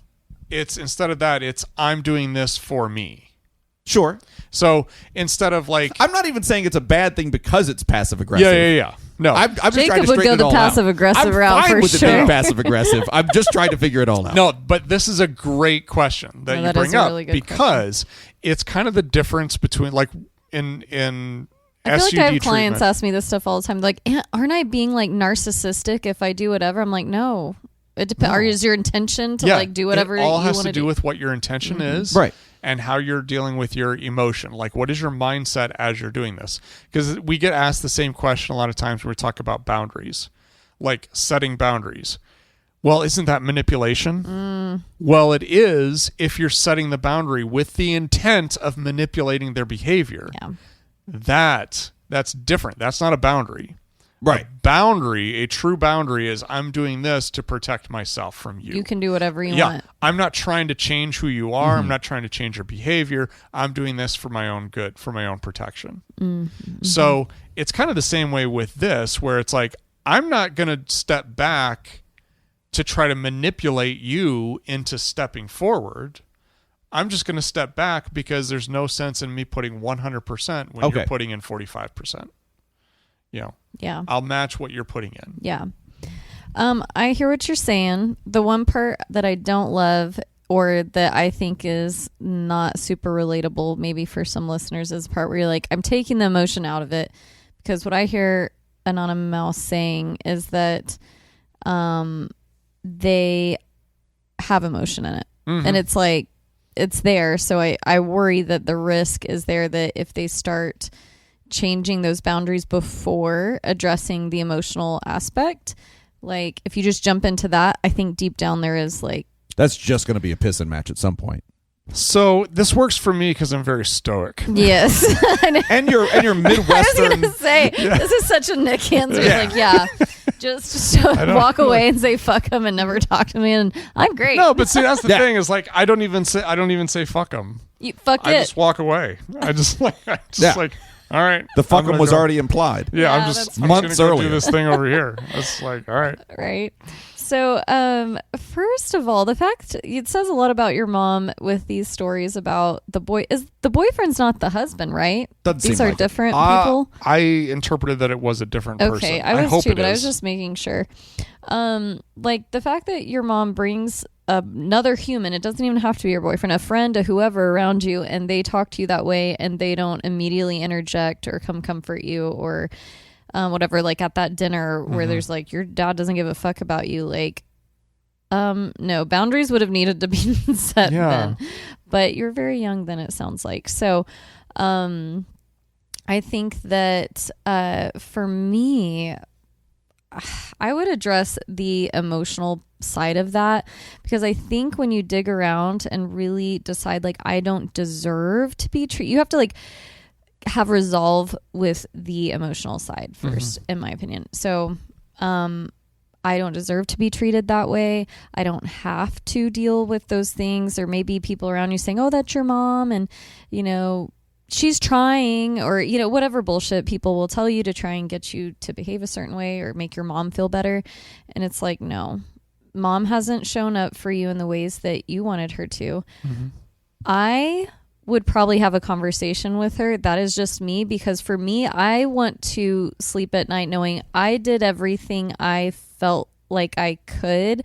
It's instead of that, it's I'm doing this for me. Sure. So instead of like, I'm not even saying it's a bad thing because it's passive aggressive. Yeah. No, I'm just Jacob trying to would straighten go it the all passive out. aggressive I'm route fine for with it sure. being passive aggressive. I'm just trying to figure it all out. No, but this is a great question that you bring is a up really good because it's kind of the difference between like in I feel SUD like I have clients treatment. ask me this stuff all the time. Like, aren't I being like narcissistic if I do whatever? I'm like, no. It depends. No. Is your intention to like do whatever it all you has want to do with what your intention is, Right. and how you're dealing with your emotion. Like, what is your mindset as you're doing this? Because we get asked the same question a lot of times when we talk about boundaries, like setting boundaries. Well, isn't that manipulation? Well, it is if you're setting the boundary with the intent of manipulating their behavior. Yeah. That's different. That's not a boundary. Right. A true boundary is I'm doing this to protect myself from you. You can do whatever you want. I'm not trying to change who you are. I'm not trying to change your behavior. I'm doing this for my own good, for my own protection. So it's kind of the same way with this, where it's like, I'm not going to step back to try to manipulate you into stepping forward. I'm just going to step back because there's no sense in me putting 100% when you're putting in 45%. Yeah. I'll match what you're putting in. Yeah. I hear what you're saying. The one part that I don't love, or that I think is not super relatable maybe for some listeners, is the part where you're like, I'm taking the emotion out of it. Because what I hear Anonymous Mouse saying is that they have emotion in it. And it's like, it's there. So I worry that the risk is there that if they start changing those boundaries before addressing the emotional aspect, like if you just jump into that, I think deep down there is like, that's just going to be a pissing match at some point. So this works for me because I'm very stoic. yes. and you're I was Midwestern. going to say, this is such a Nick answer. Just walk away and say fuck them and never talk to me, and I'm great. No, but see, that's the thing is like I don't even say fuck them. Fuck I it. just walk away. I just like all right. The fuck 'em I'm was gonna go. already implied. Yeah, Yeah, I'm that's just fine. months Months earlier. earlier. Do this thing over here. It's like all right. Right. So, first of all, the fact it says a lot about your mom with these stories about the boyfriend's not the husband, right? Doesn't These seem are like it. different people. I interpreted that it was a different person. Okay, I was hope too, it but I is. was just making sure. Like the fact that your mom brings another human, it doesn't even have to be your boyfriend, a friend, a whoever around you, and they talk to you that way, and they don't immediately interject or come comfort you or whatever. Like at that dinner where there's like your dad doesn't give a fuck about you. Like, no, boundaries would have needed to be set then. But you're very young then, it sounds like. So, I think that for me, I would address the emotional side of that, because I think when you dig around and really decide like I don't deserve to be treated, you have to like have resolve with the emotional side first, in my opinion. So I don't deserve to be treated that way. I don't have to deal with those things. There may be people around you saying, oh, that's your mom, and you know, she's trying, or you know, whatever bullshit people will tell you to try and get you to behave a certain way or make your mom feel better. And it's like, no, mom hasn't shown up for you in the ways that you wanted her to. I would probably have a conversation with her. That is just me, because for me, I want to sleep at night knowing I did everything I felt like I could.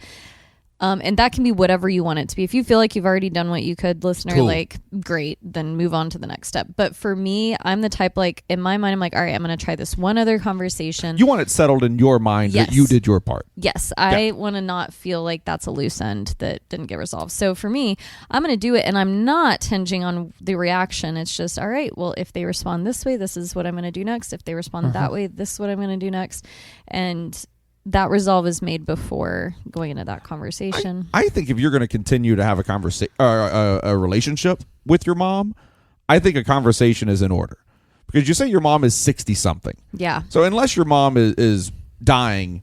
And that can be whatever you want it to be. If you feel like you've already done what you could, listener, Cool. like, great, then move on to the next step. But for me, I'm the type, like, in my mind, I'm like, all right, I'm going to try this one other conversation. You want it settled in your mind that you did your part. Yes, I want to not feel like that's a loose end that didn't get resolved. So for me, I'm going to do it, and I'm not hinging on the reaction. It's just, all right, well, if they respond this way, this is what I'm going to do next. If they respond that way, this is what I'm going to do next. And that resolve is made before going into that conversation. I think if you're going to continue to have a conversation, a relationship with your mom, I think a conversation is in order, because you say your mom is 60 something. Yeah. So unless your mom is dying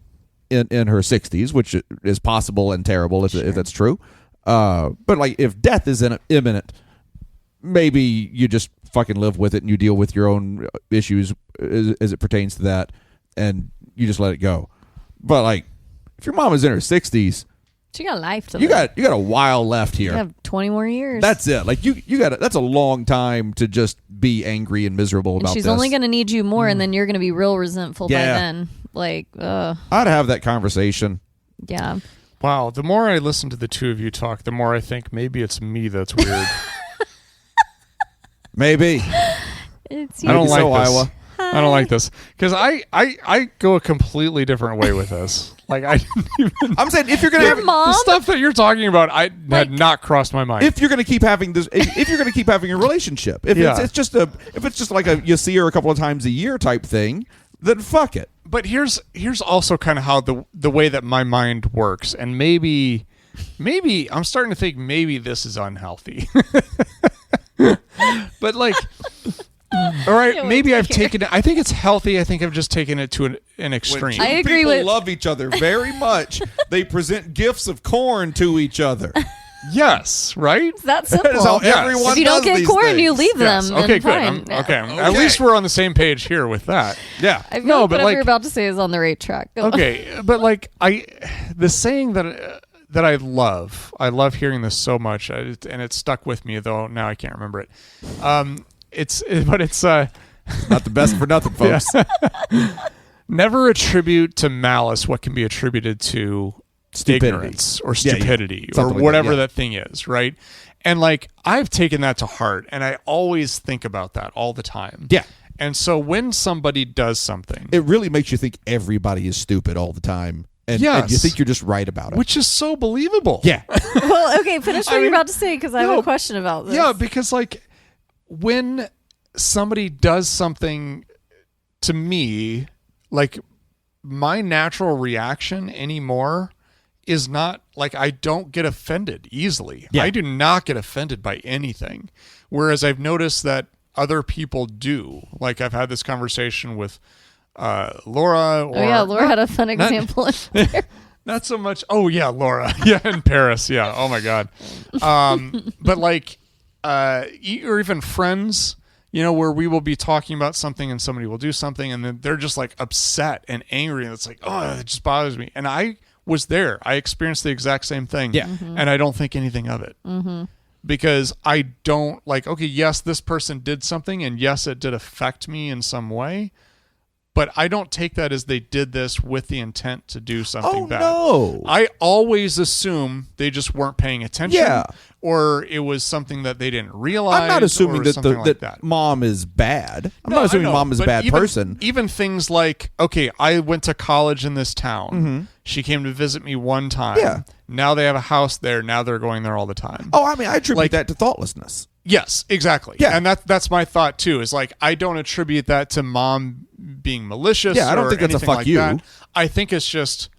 in her 60s, which is possible and terrible if that's true, but like if death is imminent, maybe you just fucking live with it and you deal with your own issues as it pertains to that, and you just let it go. But like, if your mom is in her 60s, she got life to you live. got a while left here. You have 20 more years. That's it. Like you got that's a long time to just be angry and miserable and about she's this. only going to need you more, and then you're going to be real resentful by then. Like, I'd have that conversation. Yeah. Wow. The more I listen to the two of you talk, the more I think maybe it's me that's weird. Maybe. It's I don't Maybe like so, this. Iowa. I don't like this, because I go a completely different way with this. Like I didn't even. I'm saying if you're gonna Your have mom? The stuff that you're talking about, had not crossed my mind. if you're gonna keep having this, if you're gonna keep having a relationship, if it's just like a you see her a couple of times a year type thing, then fuck it. But here's also kind of how the way that my mind works, and maybe I'm starting to think maybe this is unhealthy. But like, all right, maybe I've taken it. I think it's healthy. I think I've just taken it to an extreme. When I agree people with- love each other very much. They present gifts of corn to each other. Yes, right. It's that simple. That is how Yes. everyone if you don't does get these corn, things. you leave Yes. them. Okay, and good. fine. Yeah. Okay. At least we're on the same page here with that. Yeah. I feel No, like but whatever like- you're about to say is on the right track. Go. Okay, but like the saying that I love hearing this so much, and it stuck with me, though now I can't remember it. It's Not the best for nothing, folks. never attribute to malice what can be attributed to Stupidity. ignorance or Yeah, yeah. stupidity or Something like whatever that, yeah. that thing is, right? And like I've taken that to heart, and I always think about that all the time. Yeah. And so when somebody does something, It really makes you think everybody is stupid all the time. And you Yes. think you're just right about it. which is so believable. Yeah. Well, okay, finish what I you're mean, about to say, because I have no, a question about this. Yeah, because like when somebody does something to me, like my natural reaction anymore is not like I don't get offended easily. Yeah. I do not get offended by anything. Whereas I've noticed that other people do. Like I've had this conversation with Laura. Or, Oh yeah, Laura had a fun example. Not so much. Oh yeah, Laura. Yeah, in Paris. Yeah. Oh my God. But like, or even friends, you know, where we will be talking about something and somebody will do something and then they're just like upset and angry and it's like, oh, it just bothers me. And I was there. I experienced the exact same thing. Yeah. And I don't think anything of it. Because I don't like, okay, yes, this person did something, and yes, it did affect me in some way. But I don't take that as they did this with the intent to do something bad. No. I always assume they just weren't paying attention. Yeah. Or it was something that they didn't realize. I'm not assuming that something like that mom is bad. I'm not I assuming know, mom is a but bad person. Even things like, okay, I went to college in this town. She came to visit me one time. Yeah. Now they have a house there. Now they're going there all the time. Oh, I mean, I attribute that to thoughtlessness. Yes, exactly. Yeah. And that's my thought too, is like, I don't attribute that to mom being malicious. Yeah, I don't think that's a anything fuck like you. that. I think it's just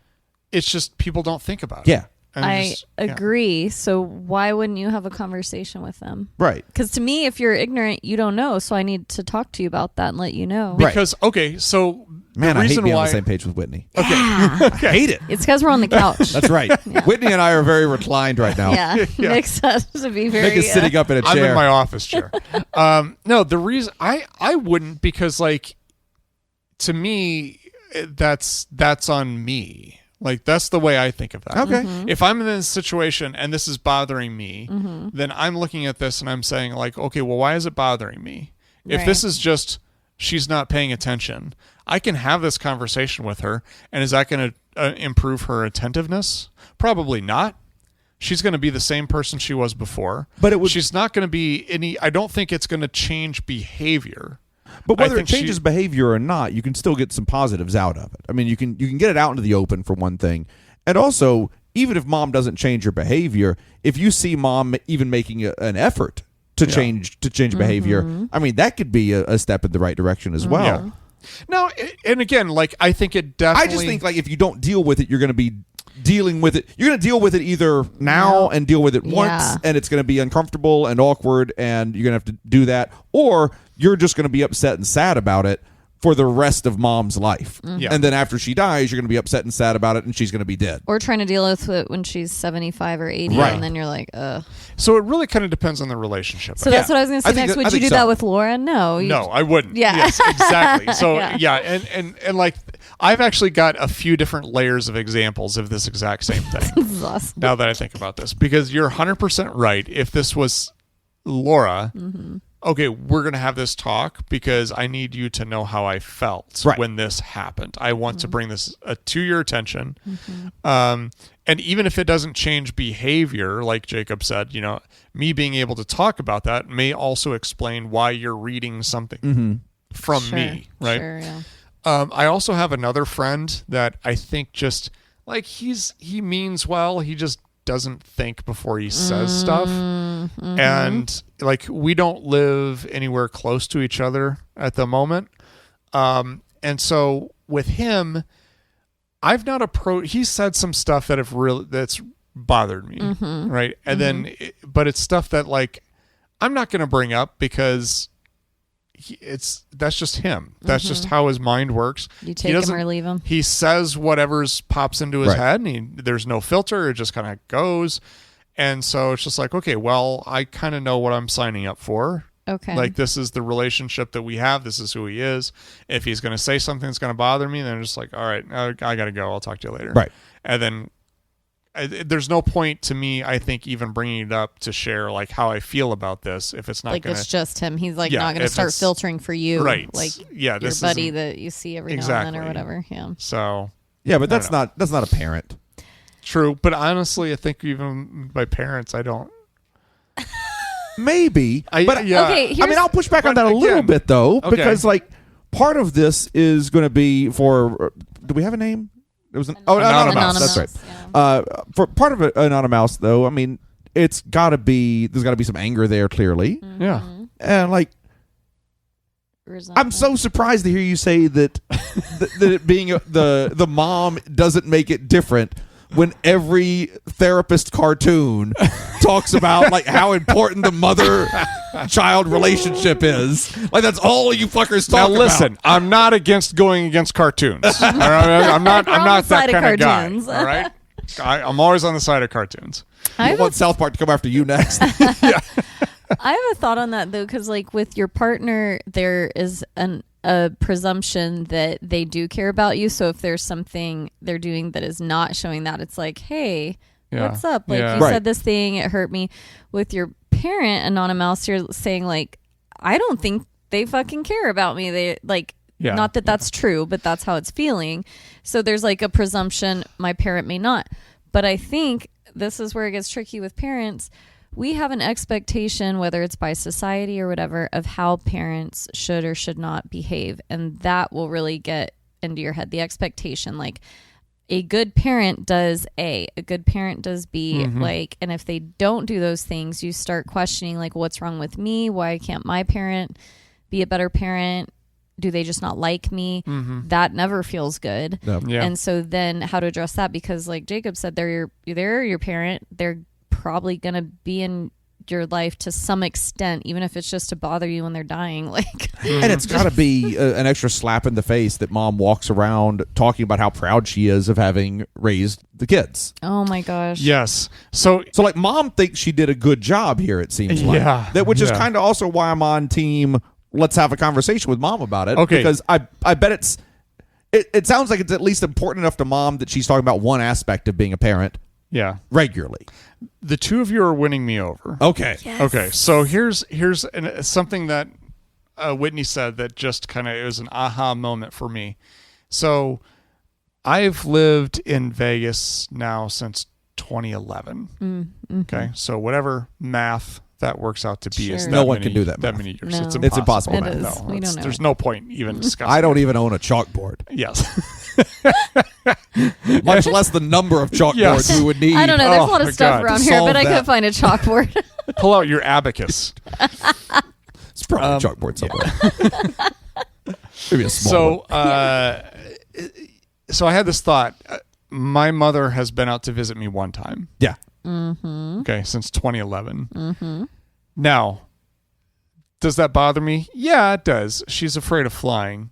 people don't think about it. Yeah. And I just- agree. So why wouldn't you have a conversation with them? Right. Because to me, if you're ignorant, you don't know. So I need to talk to you about that and let you know. Right. Because, okay, so Man, the I hate reason being why on the same page with Whitney. Okay. I hate it. It's because we're on the couch. That's right. Whitney and I are very reclined right now. Yeah. Yeah. Makes us to be very. Nick is sitting up in a I'm chair. in my office chair. No, the reason I wouldn't, because like, to me, that's on me. Like, that's the way I think of that. Okay. If I'm in this situation and this is bothering me, then I'm looking at this and I'm saying like, okay, well, why is it bothering me? If Right. this is just she's not paying attention, I can have this conversation with her. And is that going to improve her attentiveness? Probably not. She's going to be the same person she was before. But it would- she's not going to be I don't think it's going to change behavior. But I whether it think changes behavior or not, you can still get some positives out of it. I mean, you can get it out into the open for one thing. And also, even if mom doesn't change your behavior, if you see mom even making an effort to change behavior, I mean, that could be a step in the right direction as well. Yeah. No, and again, like, I think it definitely... I just think, like, if you don't deal with it, you're going to be dealing with it. You're going to deal with it either now and deal with it once, and it's going to be uncomfortable and awkward, and you're going to have to do that, or you're just going to be upset and sad about it for the rest of mom's life. Yeah. And then after she dies, you're going to be upset and sad about it, and she's going to be dead. Or trying to deal with it when she's 75 or 80, Right. and then you're like, ugh. So it really kind of depends on the relationship. So that's what I was going to I say think next. that- I Would you think do that so. with Laura? No. No, I wouldn't. Yeah. Yes, exactly. So Yeah. and like, I've actually got a few different layers of examples of this exact same thing. This is awesome. Now that I think about this, because you're 100% right. If this was Laura, okay, we're going to have this talk because I need you to know how I felt when this happened. I want to bring this to your attention. And even if it doesn't change behavior, like Jacob said, you know, me being able to talk about that may also explain why you're reading something from Sure, me, right? Sure, yeah. I also have another friend that I think just like he means well. He just doesn't think before he says stuff. And like, we don't live anywhere close to each other at the moment. And so with him, I've not approached, he said some stuff that's bothered me. Right. And then, but it's stuff that like, I'm not going to bring up because that's just him. That's just how his mind works. You take him or leave him. He says whatever's pops into his head, and there's no filter. It just kind of goes. And so it's just like, okay, well, I kind of know what I'm signing up for. Okay. Like, this is the relationship that we have. This is who he is. If he's going to say something that's going to bother me, then I'm just like, all right, I got to go. I'll talk to you later. Right. And then there's no point to me, I think, even bringing it up to share like how I feel about this if it's not like going to. it's just him. He's like Yeah, not going to if start it's- filtering for you. Right. Like Yeah, your this buddy isn't- that you see every now and then Exactly. or whatever. Yeah. So Yeah, but that's don't not apparent. true. But honestly, I think even my parents, I don't. Maybe. Yeah. Okay, I mean, I'll push back on that a little again- bit, though, Okay. because, like, part of this is going to be for... Do we have a name? It was Anonymous. That's right. Yeah. For part of it, Anonymous, though, I mean, there's got to be some anger there, clearly. Yeah. And, like, I'm so surprised to hear you say that that it being the mom doesn't make it different when every therapist cartoon talks about like how important the mother-child relationship is. Like, that's all you fuckers talk Now about. listen, I'm not against going against cartoons. All right? I'm not We're on that the side of kind of guy. cartoons. All right. I'm always on the side of cartoons. I want South Park to come after you next. I have a thought on that though, because like with your partner, there is a presumption that they do care about you. So if there's something they're doing that is not showing that, it's like, hey, what's up? Like you said this thing, it hurt me. With your parent, Anonymous, you're saying like, I don't think they fucking care about me. They like, not that that's true, but that's how it's feeling. So there's like a presumption my parent may not. But I think this is where it gets tricky with parents. We have an expectation, whether it's by society or whatever, of how parents should or should not behave. And that will really get into your head. The expectation, like a good parent does A, a good parent does B, like, and if they don't do those things, you start questioning like, what's wrong with me? Why can't my parent be a better parent? Do they just not like me? That never feels good. And so then how to address that? Because like Jacob said, they're your parent. They're probably going to be in your life to some extent, even if it's just to bother you when they're dying. Like, and it's got to be an extra slap in the face that mom walks around talking about how proud she is of having raised the kids. Oh my gosh. Yes. So like mom thinks she did a good job here, it seems like. Which is kind of also why I'm on team, let's have a conversation with mom about it. Okay. Because I bet it sounds like it's at least important enough to mom that she's talking about one aspect of being a parent. Yeah. Regularly. The two of you are winning me over. Okay. Yes. Okay. So here's something that Whitney said that just kind of, it was an aha moment for me. So I've lived in Vegas now since 2011. Okay. So whatever math that works out to be is no one can do that many years. No. It's impossible. It is. No, We don't know there's it. no point even discussing. I don't even own a chalkboard. Yes. Much less the number of chalkboards we would need. I don't know. There's a lot my of stuff God. around To here, solve but I that. couldn't find a chalkboard. Pull out your abacus. It's probably a chalkboard somewhere. Maybe a small one. So I had this thought. My mother has been out to visit me one time. Yeah. Okay, since 2011. Now, does that bother me? Yeah, it does. She's afraid of flying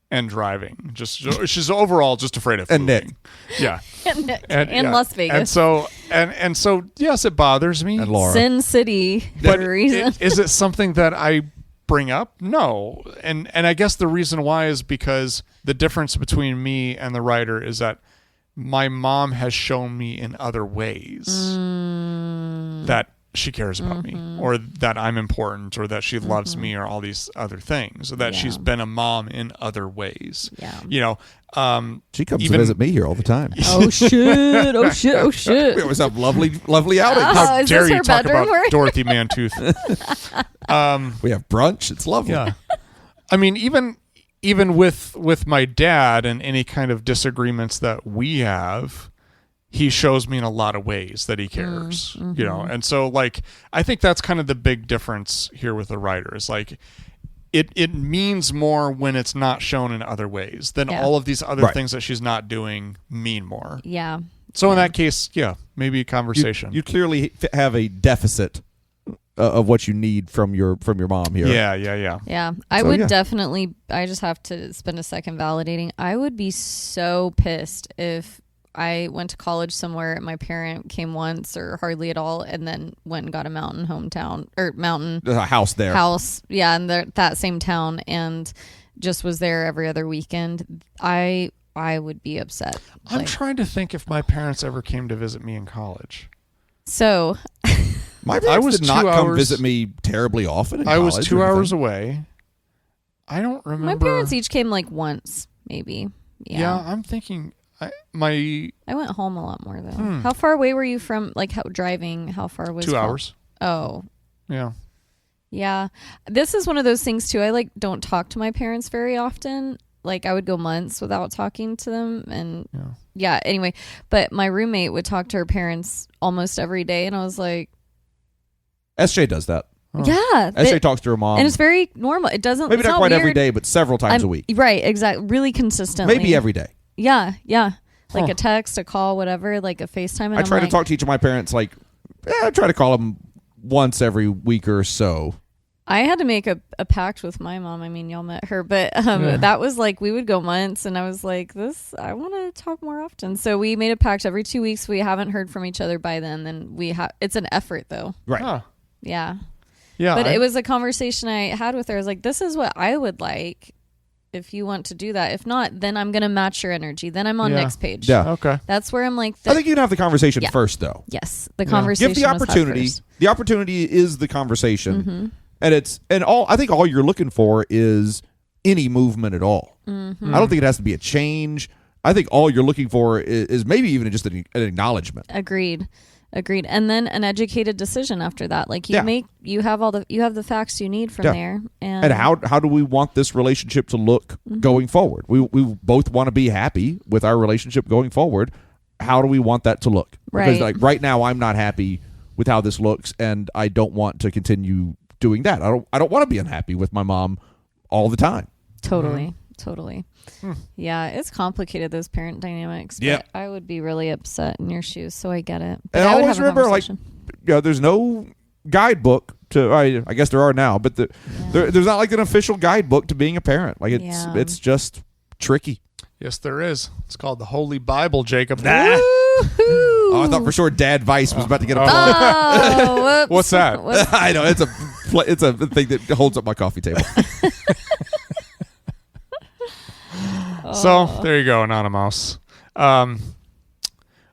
and driving. She's overall just afraid of And moving. Yeah. and Las Vegas. And so yes, it bothers me. And Laura. Sin City for But a reason. is it something that I bring up? No. And I guess the reason why is because the difference between me and the writer is that my mom has shown me in other ways that she cares about me, or that I'm important, or that she loves me, or all these other things, or that she's been a mom in other ways. Yeah. You know, She comes to visit me here all the time. Oh shit! Oh shit! Oh shit! We always have lovely outings. Oh, is dare this you her talk bedroom? about Dorothy Mantooth? We have brunch. It's lovely. Yeah. I mean, even with my dad and any kind of disagreements that we have, he shows me in a lot of ways that he cares, you know? And so like, I think that's kind of the big difference here with the writer is like, it means more when it's not shown in other ways than all of these other things that she's not doing mean more. Yeah. So in that case, maybe a conversation. You clearly have a deficit of what you need from your mom here. Yeah. Yeah, I would definitely, I just have to spend a second validating. I would be so pissed if I went to college somewhere and my parent came once or hardly at all and then went and got a mountain house there. Yeah, in that same town and just was there every other weekend. I would be upset. I'm trying to think if my parents ever came to visit me in college. So my parents did not come visit me terribly often in college. I was 2 hours away. I don't remember. My parents each came like once, maybe. Yeah, I'm thinking I went home a lot more though. How far away were you from driving? How far was 2 hours? Oh. Yeah. Yeah. This is one of those things too. I don't talk to my parents very often. Like I would go months without talking to them and anyway, but my roommate would talk to her parents almost every day and I was like, SJ does that. Oh. Yeah. SJ talks to her mom. And it's very normal. It doesn't maybe it's not quite weird. every day, but several times a week. Right, exactly. Really consistently. Maybe every day. Yeah. Like a text, a call, whatever, like a FaceTime. And I try to talk to each of my parents I try to call them once every week or so. I had to make a pact with my mom. I mean, y'all met her, but that was like, we would go months and I was like, I want to talk more often. So we made a pact every 2 weeks. We haven't heard from each other by then. Then it's an effort though. Right. Huh. Yeah. Yeah. But it was a conversation I had with her. I was like, this is what I would like. if you want to do that. If not, then I'm going to match your energy. Then I'm on next page. Yeah. Okay. That's where I'm like, I think you'd have the conversation first, though. Yes, the conversation. Give the was had opportunity. first. The opportunity is the conversation, and I think all you're looking for is any movement at all. I don't think it has to be a change. I think all you're looking for is maybe even just an acknowledgement. Agreed. And then an educated decision after that. Like you have the facts you need from there. And how do we want this relationship to look going forward? We both want to be happy with our relationship going forward. How do we want that to look? Because like right now I'm not happy with how this looks, and I don't want to continue doing that. I don't want to be unhappy with my mom all the time. Totally. Yeah, it's complicated, those parent dynamics. But I would be really upset in your shoes, so I get it. But and I would always have a remember, like, there's no guidebook to. I guess there are now, but there's not like an official guidebook to being a parent. Like it's just tricky. Yes, there is. It's called the Holy Bible, Jacob. Oh, I thought for sure Dad Vice was about to get a plug. Oh, what's that? I know it's a thing that holds up my coffee table. So there you go, Anonymous.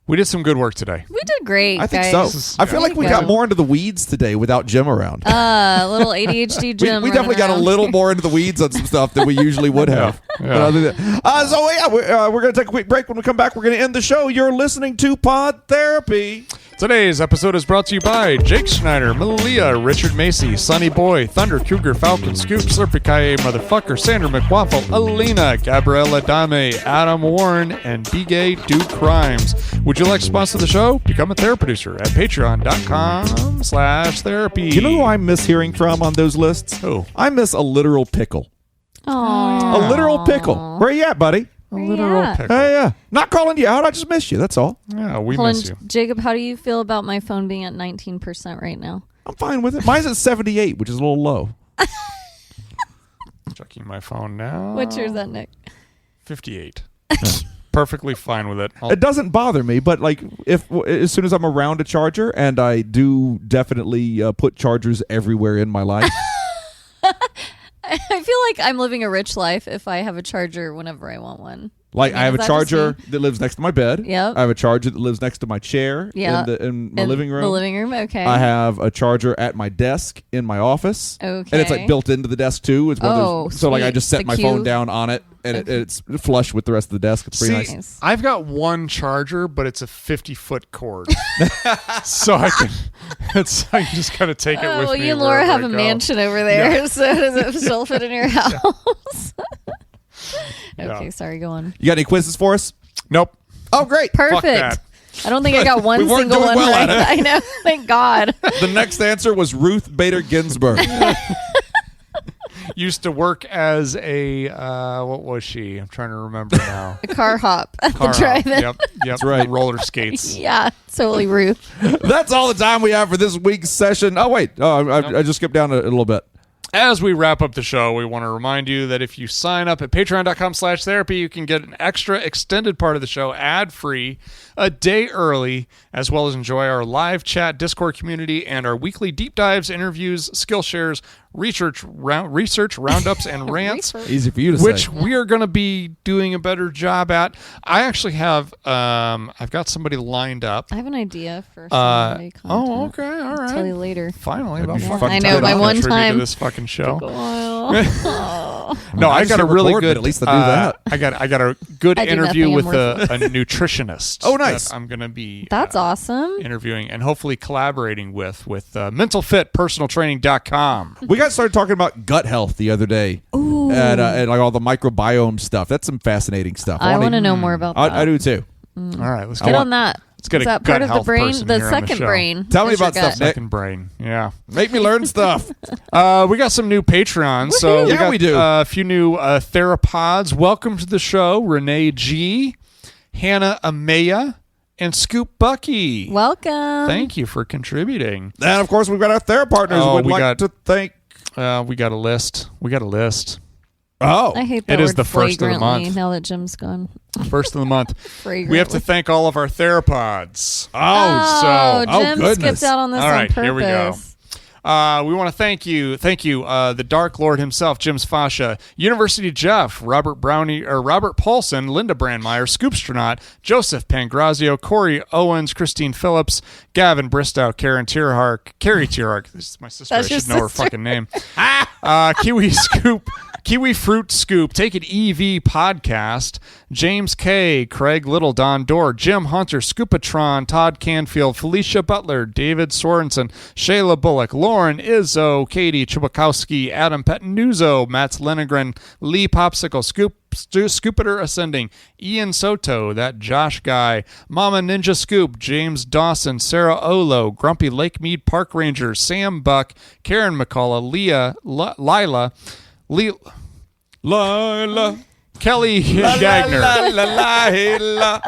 We did some good work today. We did great. I think guys. so. I feel like we got more into the weeds today without Jim around. Little ADHD Jim. we definitely got a little more into the weeds on some stuff than we usually would have. Yeah. We're going to take a quick break. When we come back, we're going to end the show. You're listening to Pod Therapy. Today's episode is brought to you by Jake Schneider, Malia, Richard Macy, Sunny Boy, Thunder, Cougar, Falcon, Scoop, Slurpee, Motherfucker, Sandra McWaffle, Alina, Gabriella Dame, Adam Warren, and B-Gay Do Crimes. Would you like to sponsor the show? Become a therapy producer at patreon.com/therapy. You know who I miss hearing from on those lists? Who? I miss a literal pickle. Aww. A literal pickle. Where you at, buddy? A literal pickle. Hey, yeah. Not calling you out. I just miss you. That's all. Yeah, we miss you. Jacob, how do you feel about my phone being at 19% right now? I'm fine with it. Mine's at 78, which is a little low. Checking my phone now. What's yours at, Nick? 58. Perfectly fine with it. It doesn't bother me, but like as soon as I'm around a charger, and I do definitely put chargers everywhere in my life. I feel like I'm living a rich life if I have a charger whenever I want one. Like I have a charger that lives next to my bed. Yep. I have a charger that lives next to my chair in my living room. The living room, okay. I have a charger at my desk in my office. Okay. And it's like built into the desk too. It's so like I just set my phone down on it, and it's flush with the rest of the desk. It's pretty nice. I've got one charger, but it's a 50-foot cord. So I can just kind of take it with me. Well, you and Laura have a go. mansion over there, so does it still fit in your house? Okay, sorry, go on. You got any quizzes for us? Nope. Oh, great. Perfect. I don't think I got one single one right. I know. Thank God. The next answer was Ruth Bader Ginsburg. Used to work as a what was she? I'm trying to remember now. A car hop at Car the drive-in. Yep, that's right. Roller skates. Yeah, totally Ruth. That's all the time we have for this week's session. Oh, wait. I just skipped down a little bit. As we wrap up the show, we want to remind you that if you sign up at patreon.com/therapy, you can get an extra extended part of the show ad-free a day early, as well as enjoy our live chat Discord community and our weekly deep dives, interviews, skill shares, research roundups, and rants. Easy for you to say. Which we are going to be doing a better job at. I actually have, I've got somebody lined up. I have an idea for Sunday content. Oh, okay, all right. I'll tell you later. Finally, I know, my one time. To this fucking show. No, I got a really good. At least I do that. I got a good interview with a nutritionist. Oh, nice. That I'm going to be. That's awesome. Interviewing and hopefully collaborating with mentalfitpersonaltraining.com. We got started talking about gut health the other day. Ooh. And like all the microbiome stuff. That's some fascinating stuff. I want to know more about that. I do too. All right, let's get on that. Let's get Is a that gut part of the health brain? person The here on second show. brain. Tell me is your about stuff, gut. Nick. Second brain, yeah. Make me learn stuff. We got some new Patreons. So Yeah, we do. A few new theropods. Welcome to the show, Renee G, Hannah Amaya, and Scoop Bucky. Welcome. Thank you for contributing. And of course, we've got our TheraPartners. Oh, We'd like to thank. We got a list. Oh, I hate that It is word the first of the flagrantly month. now that Jim's gone. First of the month. Fragrantly. We have to thank all of our theropods. Oh, Jim goodness. skipped out on this All right, on purpose. here we go. We want to thank you, the Dark Lord himself, Jim Sfasha, University Jeff, Robert Paulson, Linda Brandmeier, Scoopstronaut, Joseph Pangrazio, Corey Owens, Christine Phillips, Gavin Bristow, Carrie Tierhark. This is my sister. That's I your should know her sister. fucking name. Kiwi Fruit Scoop, Take It EV Podcast, James K, Craig Little, Don Dorr, Jim Hunter, Scoopatron, Todd Canfield, Felicia Butler, David Sorensen, Shayla Bullock, Lauren Izzo, Katie Chubakowski, Adam Pettenuzzo, Mats Lenegren, Lee Popsicle, Scoopator Ascending, Ian Soto, that Josh guy, Mama Ninja Scoop, James Dawson, Sarah Olo, Grumpy Lakemead Park Ranger, Sam Buck, Karen McCullough, Lila, Kelly Gagner,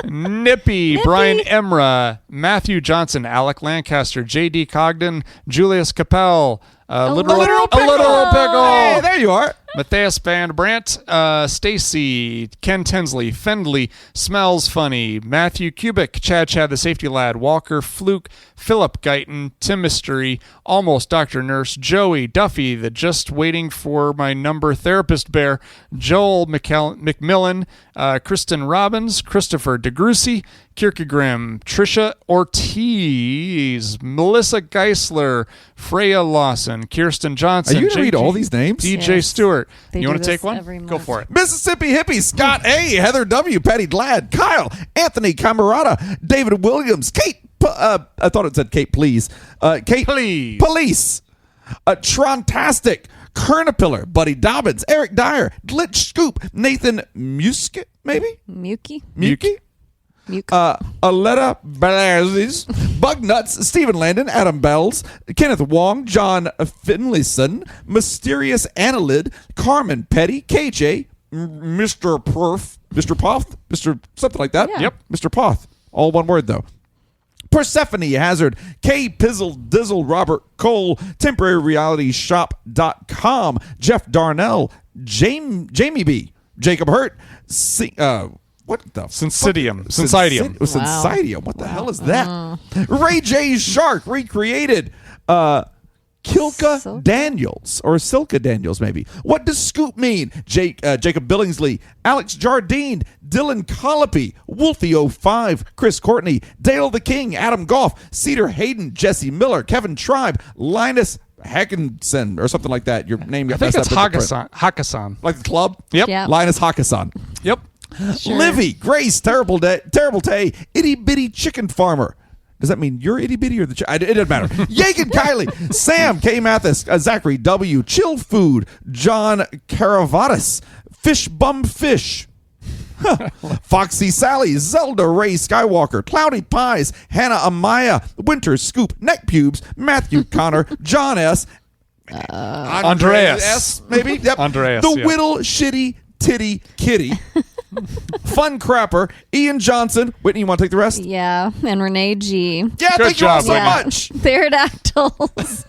Nippy, Brian Emra, Matthew Johnson, Alec Lancaster, J.D. Cogden, Julius Capel, a literal pickle. Hey, there you are. Matthias Van Brandt, Stacy, Ken Tinsley, Fendley, Smells Funny, Matthew Kubik, Chad the Safety Lad, Walker Fluke, Philip Guyton, Tim Mystery, Almost Dr. Nurse, Joey Duffy, the Just Waiting for My Number Therapist Bear, Joel McMillan, Kristen Robbins, Christopher DeGrucy, Kierkegaard, Trisha Ortiz, Melissa Geisler, Freya Lawson, Kirsten Johnson. Are you going to read all these names? DJ Yes. Stewart. They You do want to take this one? every Go month. for it. Mississippi Hippie, Scott A, Heather W, Patty Glad, Kyle, Anthony Camarada, David Williams, Kate, I thought it said Kate, please. Kate, Please. Police, Trontastic, Kernapiller, Buddy Dobbins, Eric Dyer, Glitch Scoop, Nathan Muske, maybe? Muki. Muki? Muke. Aletta Blazes, Bug Nuts, Stephen Landon, Adam Bells, Kenneth Wong, John Finlayson, Mysterious Annalid, Carmen Petty, KJ, Mr. Perf, Mr. Poth, Mr. something like that. Yeah. Yep. Mr. Poth. All one word, though. Persephone Hazard, K. Pizzle Dizzle, Robert Cole, TemporaryRealityShop.com, Jeff Darnell, Jamie B, Jacob Hurt, what the Syncytium. fuck? Syncytium. Syncytium. What the hell is that? Ray J. Shark recreated. Kilka Silka? Daniels or Silka Daniels, maybe. What does scoop mean? Jacob Billingsley, Alex Jardine, Dylan Colopy, Wolfie05, Chris Courtney, Dale the King, Adam Goff, Cedar Hayden, Jesse Miller, Kevin Tribe, Linus Hackinson, or something like that. Your name I got think messed it's up. with the print. Hakkasan. Like the club? Yep. Yeah. Linus Hackinson. Yep. Sure. Livy, Grace, Terrible Tay, Itty Bitty Chicken Farmer. Does that mean you're itty bitty or the it doesn't matter. Yakin Kylie, Sam K. Mathis, Zachary W. Chill Food, John Caravatas, Fish Bum Fish, Foxy Sally, Zelda Ray Skywalker, Cloudy Pies, Hannah Amaya, Winter Scoop, Neck Pubes, Matthew Connor, John S. Andreas S. Maybe. Yep. Andreas, The yeah. Whittle Shitty Titty Kitty. Fun Crapper, Ian Johnson. Whitney, you want to take the rest? Yeah, and Renee G. Yeah, Good thank you all job, so Whitney. much. Pterodactyls.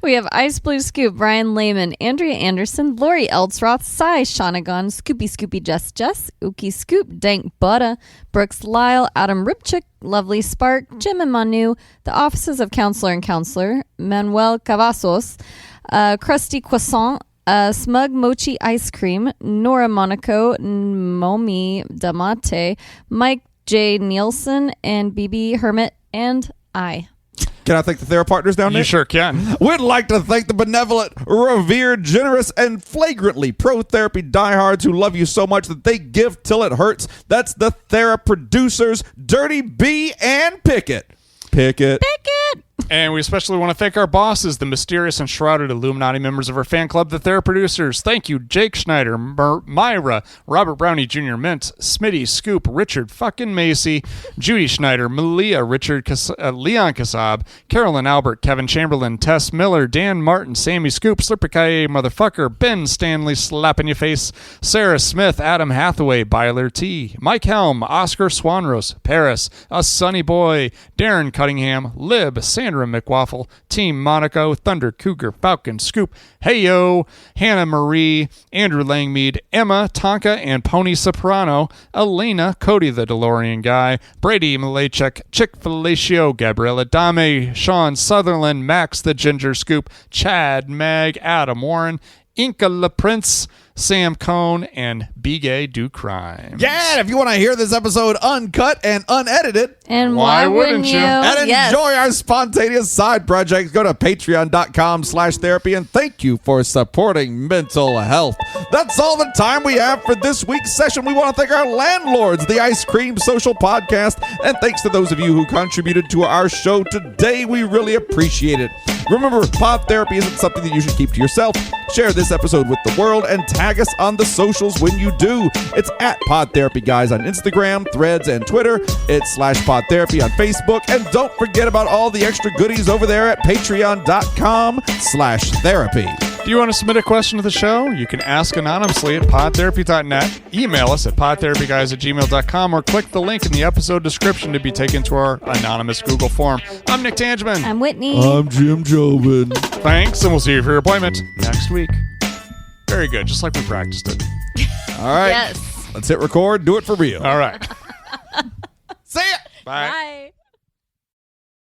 We have Ice Blue Scoop, Brian Lehman, Andrea Anderson, Lori Eldsroth, Cy Shanagon, Scoopy Jess, Uki Scoop, Dank Butta, Brooks Lyle, Adam Ripchick, Lovely Spark, Jim and Manu, the Offices of Counselor and Counselor, Manuel Cavazos, Krusty Croissant, Smug Mochi Ice Cream, Nora Monaco, Momi Damate, Mike J. Nielsen, and BB Hermit, and I. Can I thank the TheraPartners down there? You sure can. We'd like to thank the benevolent, revered, generous, and flagrantly pro-therapy diehards who love you so much that they give till it hurts. That's the TheraProducers, Dirty B and Pickett. Pickett. And we especially want to thank our bosses, the mysterious and shrouded Illuminati members of our fan club, the TheraProducers. Thank you, Jake Schneider, Myra, Robert Brownie Jr., Mint, Smitty, Scoop, Richard fucking Macy, Judy Schneider, Malia, Leon Kassab, Carolyn Albert, Kevin Chamberlain, Tess Miller, Dan Martin, Sammy Scoop, Slipperkaye Motherfucker, Ben Stanley Slap in Your Face, Sarah Smith, Adam Hathaway, Byler T, Mike Helm, Oscar Swanrose, Paris, A Sunny Boy, Darren Cunningham, Lib, Sandra Sandra McWaffle, Team Monaco, Thunder Cougar, Falcon Scoop, Heyo, Hannah Marie, Andrew Langmead, Emma, Tonka, and Pony Soprano, Elena, Cody the DeLorean Guy, Brady Malachek, Chick Felicio, Gabriella Dame, Sean Sutherland, Max the Ginger Scoop, Chad, Mag, Adam Warren, Inca La Prince, Sam Cohn, and B-Gay Do Crime. Yeah, and if you want to hear this episode uncut and unedited, And why wouldn't you? and Yes. enjoy our spontaneous side projects, go to patreon.com/therapy, and thank you for supporting mental health. That's all the time we have for this week's session. We want to thank our landlords, the Ice Cream Social Podcast, and thanks to those of you who contributed to our show today. We really appreciate it. Remember, pod therapy isn't something that you should keep to yourself. Share this episode with the world and tag us on the socials when you do. It's at PodTherapyGuys on Instagram, Threads, and Twitter. It's /PodTherapy on Facebook. And don't forget about all the extra goodies over there at patreon.com/therapy. If you want to submit a question to the show, you can ask anonymously at podtherapy.net, email us at podtherapyguys@gmail.com, or click the link in the episode description to be taken to our anonymous Google form. I'm Nick Tangeman. I'm Whitney. I'm Jim Jobin. Thanks, and we'll see you for your appointment next week. Very good, just like we practiced it. All right. Yes. Let's hit record. Do it for real. All right. See ya. Bye. Bye.